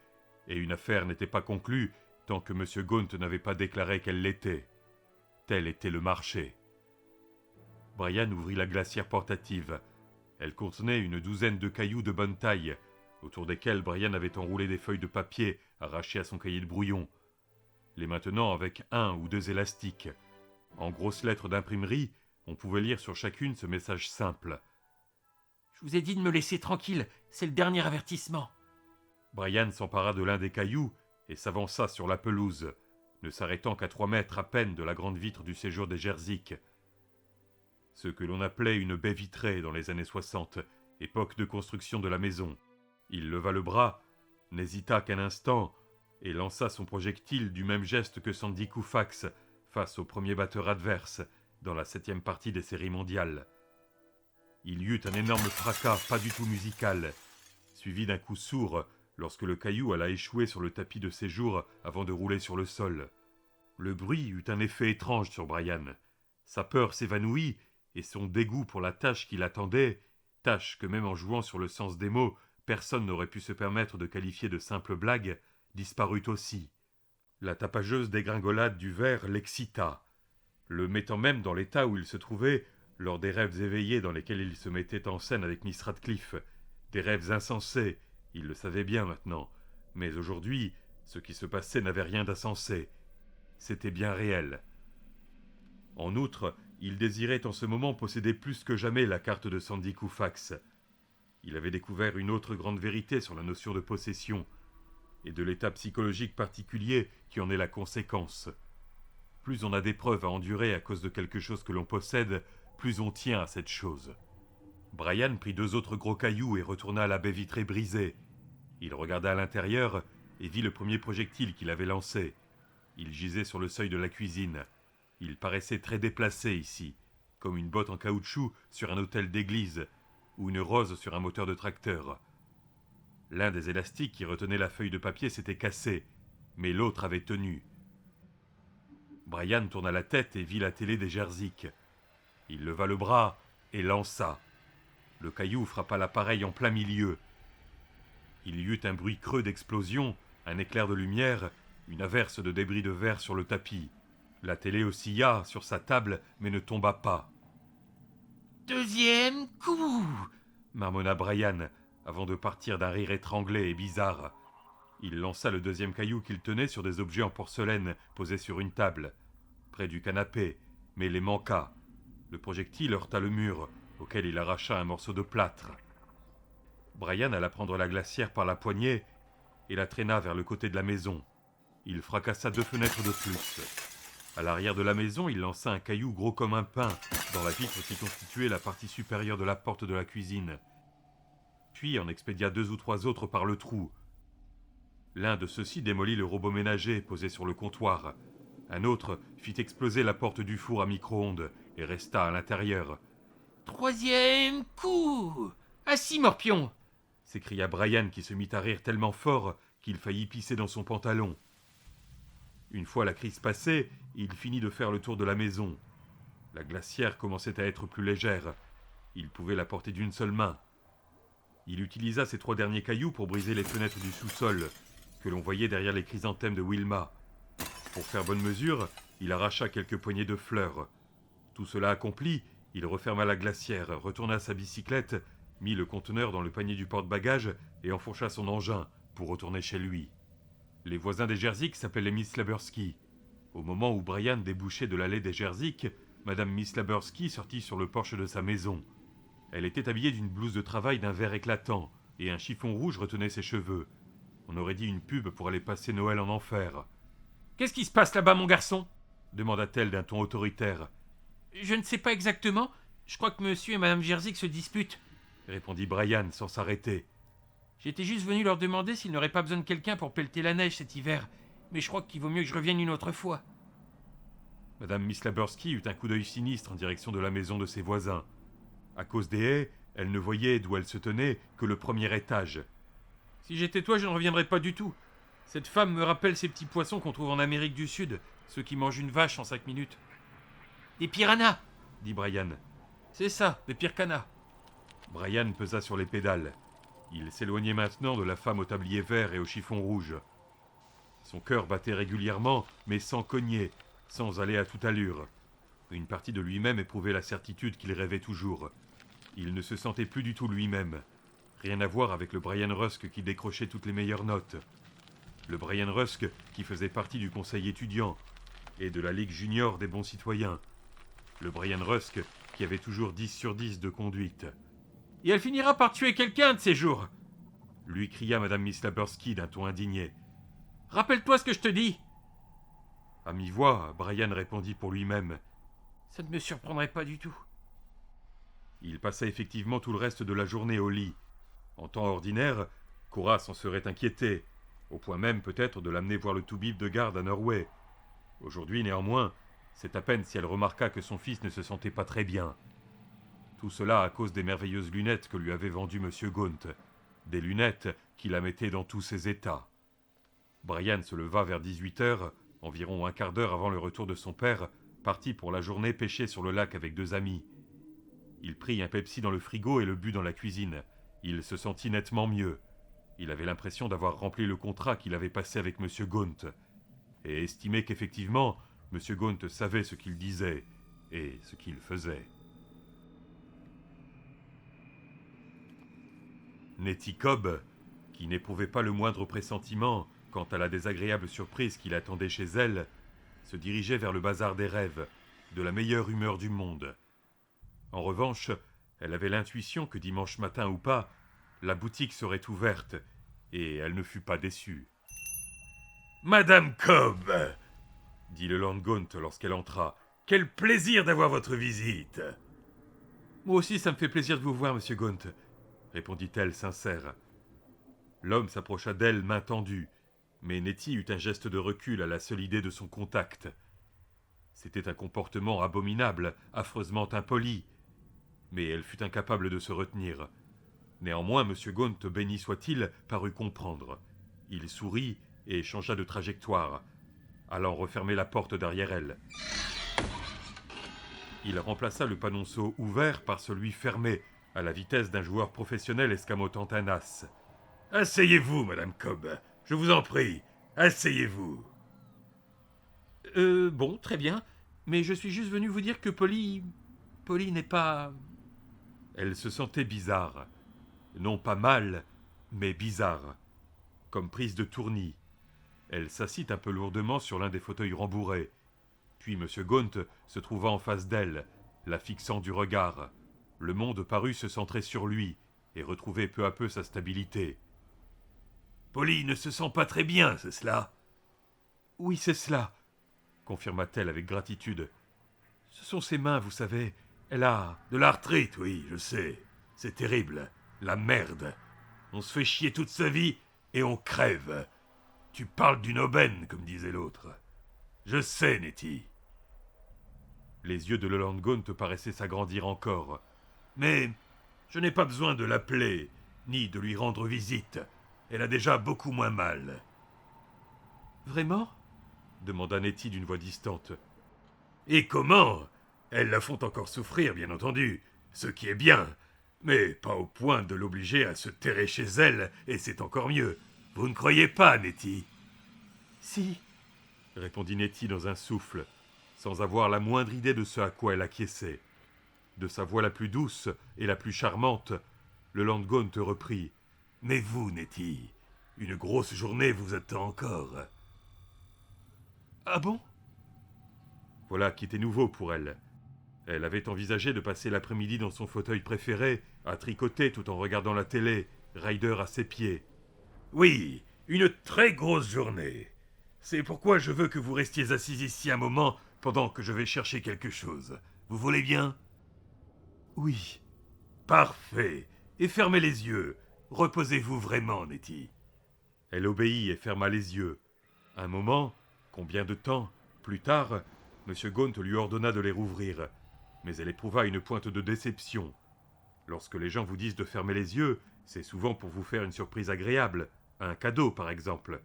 et une affaire n'était pas conclue tant que M. Gaunt n'avait pas déclaré qu'elle l'était. Tel était le marché. Brian ouvrit la glacière portative. Elle contenait une douzaine de cailloux de bonne taille, autour desquels Brian avait enroulé des feuilles de papier arrachées à son cahier de brouillon, les maintenant avec 1 ou 2 élastiques. En grosses lettres d'imprimerie, on pouvait lire sur chacune ce message simple. « Je vous ai dit de me laisser tranquille, c'est le dernier avertissement. » Brian s'empara de l'un des cailloux et s'avança sur la pelouse, ne s'arrêtant qu'à 3 mètres à peine de la grande vitre du séjour des Jerzyk. Ce que l'on appelait une baie vitrée dans les années 60, époque de construction de la maison. Il leva le bras, n'hésita qu'un instant, et lança son projectile du même geste que Sandy Koufax face au premier batteur adverse dans la 7e partie des séries mondiales. Il y eut un énorme fracas pas du tout musical, suivi d'un coup sourd lorsque le caillou alla échouer sur le tapis de séjour avant de rouler sur le sol. Le bruit eut un effet étrange sur Brian. Sa peur s'évanouit et son dégoût pour la tâche qui l'attendait, tâche que même en jouant sur le sens des mots, personne n'aurait pu se permettre de qualifier de simple blague, disparut aussi. La tapageuse dégringolade du verre l'excita, le mettant même dans l'état où il se trouvait lors des rêves éveillés dans lesquels il se mettait en scène avec Miss Radcliffe, des rêves insensés, il le savait bien maintenant, mais aujourd'hui, ce qui se passait n'avait rien d'insensé, c'était bien réel. En outre, il désirait en ce moment posséder plus que jamais la carte de Sandy Koufax. Il avait découvert une autre grande vérité sur la notion de possession, et de l'état psychologique particulier qui en est la conséquence. Plus on a d'épreuves à endurer à cause de quelque chose que l'on possède, plus on tient à cette chose. Brian prit 2 autres gros cailloux et retourna à la baie vitrée brisée. Il regarda à l'intérieur et vit le premier projectile qu'il avait lancé. Il gisait sur le seuil de la cuisine. Il paraissait très déplacé ici, comme une botte en caoutchouc sur un autel d'église, ou une rose sur un moteur de tracteur. L'un des élastiques qui retenait la feuille de papier s'était cassé, mais l'autre avait tenu. Brian tourna la tête et vit la télé des Jerzyk. Il leva le bras et lança. Le caillou frappa l'appareil en plein milieu. Il y eut un bruit creux d'explosion, un éclair de lumière, une averse de débris de verre sur le tapis. La télé oscilla sur sa table, mais ne tomba pas. « Deuxième coup !» marmonna Brian, avant de partir d'un rire étranglé et bizarre. Il lança le 2e caillou qu'il tenait sur des objets en porcelaine posés sur une table, près du canapé, mais les manqua. Le projectile heurta le mur, auquel il arracha un morceau de plâtre. Brian alla prendre la glacière par la poignée et la traîna vers le côté de la maison. Il fracassa 2 fenêtres de plus. À l'arrière de la maison, il lança un caillou gros comme un pain dans la vitre qui constituait la partie supérieure de la porte de la cuisine. Puis en expédia 2 ou 3 autres par le trou. L'un de ceux-ci démolit le robot ménager posé sur le comptoir. Un autre fit exploser la porte du four à micro-ondes et resta à l'intérieur. « 3e coup! Assis, Morpion !» s'écria Brian qui se mit à rire tellement fort qu'il faillit pisser dans son pantalon. Une fois la crise passée, il finit de faire le tour de la maison. La glacière commençait à être plus légère. Il pouvait la porter d'une seule main. Il utilisa ses 3 derniers cailloux pour briser les fenêtres du sous-sol, que l'on voyait derrière les chrysanthèmes de Wilma. Pour faire bonne mesure, il arracha quelques poignées de fleurs. Tout cela accompli, il referma la glacière, retourna sa bicyclette, mit le conteneur dans le panier du porte-bagages et enfourcha son engin pour retourner chez lui. Les voisins des Jerzyk s'appelaient les Miss Labersky. Au moment où Brian débouchait de l'allée des Jerzyk, Madame Miss Labersky sortit sur le porche de sa maison. Elle était habillée d'une blouse de travail d'un vert éclatant, et un chiffon rouge retenait ses cheveux. On aurait dit une pub pour aller passer Noël en enfer. « Qu'est-ce qui se passe là-bas, mon garçon » demanda-t-elle d'un ton autoritaire. « Je ne sais pas exactement. Je crois que monsieur et madame Jerzyk se disputent, » répondit Brian sans s'arrêter. « J'étais juste venu leur demander s'ils n'auraient pas besoin de quelqu'un pour pelleter la neige cet hiver, mais je crois qu'il vaut mieux que je revienne une autre fois. » Madame Miss Labersky eut un coup d'œil sinistre en direction de la maison de ses voisins. À cause des haies, elle ne voyait d'où elle se tenait que le premier étage. « Si j'étais toi, je ne reviendrais pas du tout. Cette femme me rappelle ces petits poissons qu'on trouve en Amérique du Sud, ceux qui mangent une vache en 5 minutes. »« Des piranhas !» dit Brian. « C'est ça, des pircanas. » Brian pesa sur les pédales. Il s'éloignait maintenant de la femme au tablier vert et au chiffon rouge. Son cœur battait régulièrement, mais sans cogner, sans aller à toute allure. Une partie de lui-même éprouvait la certitude qu'il rêvait toujours. Il ne se sentait plus du tout lui-même. Rien à voir avec le Brian Rusk qui décrochait toutes les meilleures notes. Le Brian Rusk qui faisait partie du conseil étudiant et de la Ligue junior des bons citoyens. Le Brian Rusk qui avait toujours 10 sur 10 de conduite. « Et elle finira par tuer quelqu'un de ces jours !» lui cria Madame Miss Labersky d'un ton indigné. « Rappelle-toi ce que je te dis !» À mi-voix, Brian répondit pour lui-même. « Ça ne me surprendrait pas du tout. » Il passa effectivement tout le reste de la journée au lit. En temps ordinaire, Cora s'en serait inquiétée, au point même peut-être de l'amener voir le toubib de garde à Norway. Aujourd'hui, néanmoins, c'est à peine si elle remarqua que son fils ne se sentait pas très bien. Tout cela à cause des merveilleuses lunettes que lui avait vendues M. Gaunt, des lunettes qui la mettaient dans tous ses états. Brian se leva vers 18h, environ un quart d'heure avant le retour de son père, parti pour la journée pêcher sur le lac avec 2 amis. Il prit un Pepsi dans le frigo et le but dans la cuisine. Il se sentit nettement mieux. Il avait l'impression d'avoir rempli le contrat qu'il avait passé avec M. Gaunt, et estimait qu'effectivement, M. Gaunt savait ce qu'il disait et ce qu'il faisait. Nettie Cobb, qui n'éprouvait pas le moindre pressentiment quant à la désagréable surprise qui l'attendait chez elle, se dirigeait vers le bazar des rêves, de la meilleure humeur du monde. En revanche, elle avait l'intuition que dimanche matin ou pas, la boutique serait ouverte, et elle ne fut pas déçue. « Madame Cobb !» dit le Lord Gaunt lorsqu'elle entra. « Quel plaisir d'avoir votre visite !»« Moi aussi, ça me fait plaisir de vous voir, monsieur Gaunt, » répondit-elle sincère. L'homme s'approcha d'elle, main tendue, mais Nettie eut un geste de recul à la seule idée de son contact. C'était un comportement abominable, affreusement impoli, mais elle fut incapable de se retenir. Néanmoins, M. Gaunt, béni soit-il, parut comprendre. Il sourit et changea de trajectoire, allant refermer la porte derrière elle. Il remplaça le panonceau ouvert par celui fermé, à la vitesse d'un joueur professionnel escamotant un as. « Asseyez-vous, Madame Cobb, je vous en prie, asseyez-vous. » Bon, très bien, mais je suis juste venu vous dire que Polly n'est pas... Elle se sentait bizarre. Non pas mal, mais bizarre. Comme prise de tournis. Elle s'assit un peu lourdement sur l'un des fauteuils rembourrés. Puis M. Gaunt se trouva en face d'elle, la fixant du regard. Le monde parut se centrer sur lui, et retrouver peu à peu sa stabilité. Polly ne se sent pas très bien, c'est cela? Oui, c'est cela, confirma-t-elle avec gratitude. Ce sont ses mains, vous savez. Elle a... De l'arthrite, oui, je sais. C'est terrible. La merde. On se fait chier toute sa vie et on crève. Tu parles d'une aubaine, comme disait l'autre. Je sais, Nettie. Les yeux de Leland Gaunt paraissaient s'agrandir encore. Mais je n'ai pas besoin de l'appeler, ni de lui rendre visite. Elle a déjà beaucoup moins mal. Vraiment demanda Nettie d'une voix distante. Et comment? Elles la font encore souffrir, bien entendu, ce qui est bien, mais pas au point de l'obliger à se terrer chez elle, et c'est encore mieux. Vous ne croyez pas, Nettie? Si, répondit Nettie dans un souffle, sans avoir la moindre idée de ce à quoi elle acquiesçait. De sa voix la plus douce et la plus charmante, Leland Gaunt reprit. Mais vous, Nettie, une grosse journée vous attend encore. Ah bon? Voilà qui était nouveau pour elle. Elle avait envisagé de passer l'après-midi dans son fauteuil préféré, à tricoter tout en regardant la télé, Ryder à ses pieds. Oui, une très grosse journée. C'est pourquoi je veux que vous restiez assis ici un moment pendant que je vais chercher quelque chose. Vous voulez bien? Oui. Parfait. Et fermez les yeux. Reposez-vous vraiment, Nettie. Elle obéit et ferma les yeux. Un moment, combien de temps, plus tard, M. Gaunt lui ordonna de les rouvrir. Mais elle éprouva une pointe de déception. Lorsque les gens vous disent de fermer les yeux, c'est souvent pour vous faire une surprise agréable, un cadeau par exemple.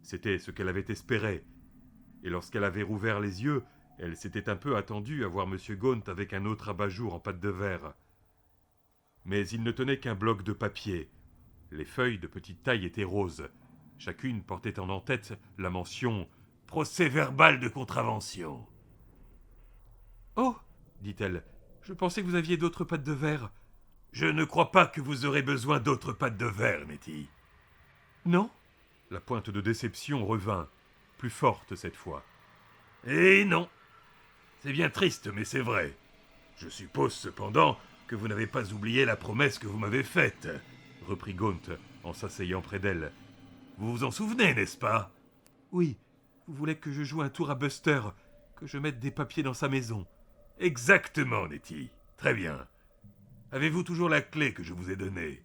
C'était ce qu'elle avait espéré. Et lorsqu'elle avait rouvert les yeux, elle s'était un peu attendue à voir M. Gaunt avec un autre abat-jour en pâte de verre. Mais il ne tenait qu'un bloc de papier. Les feuilles de petite taille étaient roses. Chacune portait en en-tête la mention « Procès-verbal de contravention ». Oh, dit-elle, je pensais que vous aviez d'autres pâtes de verre. Je ne crois pas que vous aurez besoin d'autres pâtes de verre, Nettie. Non? La pointe de déception revint, plus forte cette fois. Eh non. C'est bien triste, mais c'est vrai. Je suppose cependant que vous n'avez pas oublié la promesse que vous m'avez faite, reprit Gaunt en s'asseyant près d'elle. Vous vous en souvenez, n'est-ce pas? Oui, vous voulez que je joue un tour à Buster, que je mette des papiers dans sa maison. Exactement, Nettie. Très bien. Avez-vous toujours la clé que je vous ai donnée?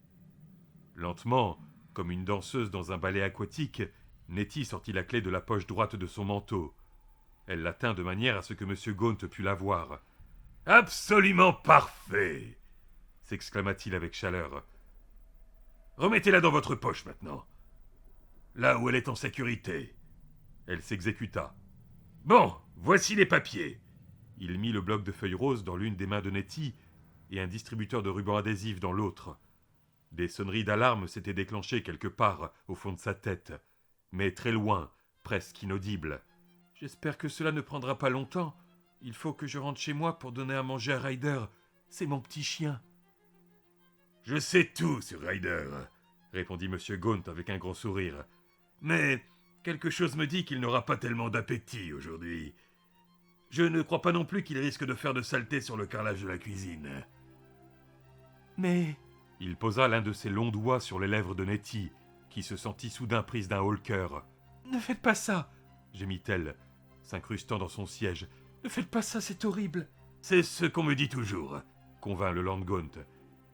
Lentement, comme une danseuse dans un ballet aquatique, Nettie sortit la clé de la poche droite de son manteau. Elle la tint de manière à ce que M. Gaunt pût la voir. « Absolument parfait !» s'exclama-t-il avec chaleur. « Remettez-la dans votre poche maintenant. Là où elle est en sécurité. » Elle s'exécuta. « Bon, voici les papiers. » Il mit le bloc de feuilles roses dans l'une des mains de Nettie et un distributeur de rubans adhésifs dans l'autre. Des sonneries d'alarme s'étaient déclenchées quelque part au fond de sa tête, mais très loin, presque inaudibles. « J'espère que cela ne prendra pas longtemps. Il faut que je rentre chez moi pour donner à manger à Ryder. C'est mon petit chien. »« Je sais tout sur Ryder, » répondit M. Gaunt avec un grand sourire. « Mais quelque chose me dit qu'il n'aura pas tellement d'appétit aujourd'hui. Je ne crois pas non plus qu'il risque de faire de saleté sur le carrelage de la cuisine. » Mais... Il posa l'un de ses longs doigts sur les lèvres de Nettie, qui se sentit soudain prise d'un haut-le-cœur. « Ne faites pas ça !» gémit-elle, s'incrustant dans son siège. « Ne faites pas ça, c'est horrible !»« C'est ce qu'on me dit toujours, » convint le Leland Gaunt.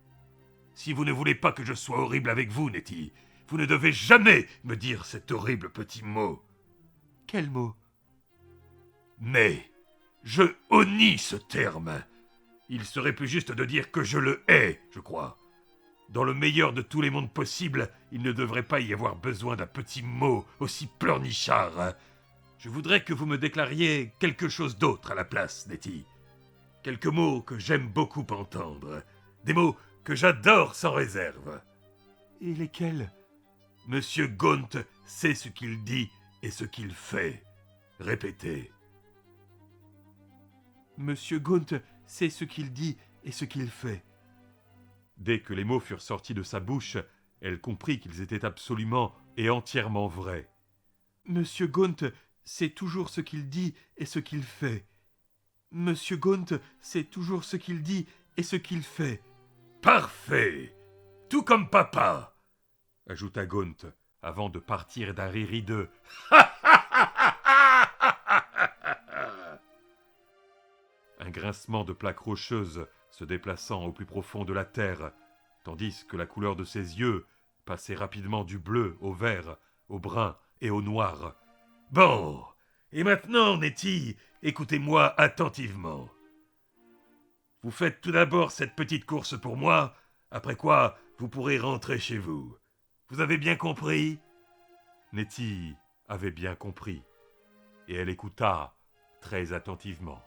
« Si vous ne voulez pas que je sois horrible avec vous, Nettie, vous ne devez jamais me dire cet horrible petit mot. »« Quel mot ?»« Mais je honnie ce terme. Il serait plus juste de dire que je le hais, je crois. Dans le meilleur de tous les mondes possibles, il ne devrait pas y avoir besoin d'un petit mot aussi pleurnichard. Je voudrais que vous me déclariez quelque chose d'autre à la place, Nettie. Quelques mots que j'aime beaucoup entendre. Des mots que j'adore sans réserve. »« Et lesquels ?»« Monsieur Gaunt sait ce qu'il dit et ce qu'il fait. Répétez. »« Monsieur Gaunt sait ce qu'il dit et ce qu'il fait. » Dès que les mots furent sortis de sa bouche, elle comprit qu'ils étaient absolument et entièrement vrais. « Monsieur Gaunt sait toujours ce qu'il dit et ce qu'il fait. Monsieur Gaunt sait toujours ce qu'il dit et ce qu'il fait. »« Parfait ! Tout comme papa, ajouta Gaunt, avant de partir d'un rire hideux. Un grincement de plaques rocheuses se déplaçant au plus profond de la terre, tandis que la couleur de ses yeux passait rapidement du bleu au vert, au brun et au noir. Bon, et maintenant, Nettie, écoutez-moi attentivement. Vous faites tout d'abord cette petite course pour moi, après quoi vous pourrez rentrer chez vous. Vous avez bien compris? Nettie avait bien compris, et elle écouta très attentivement.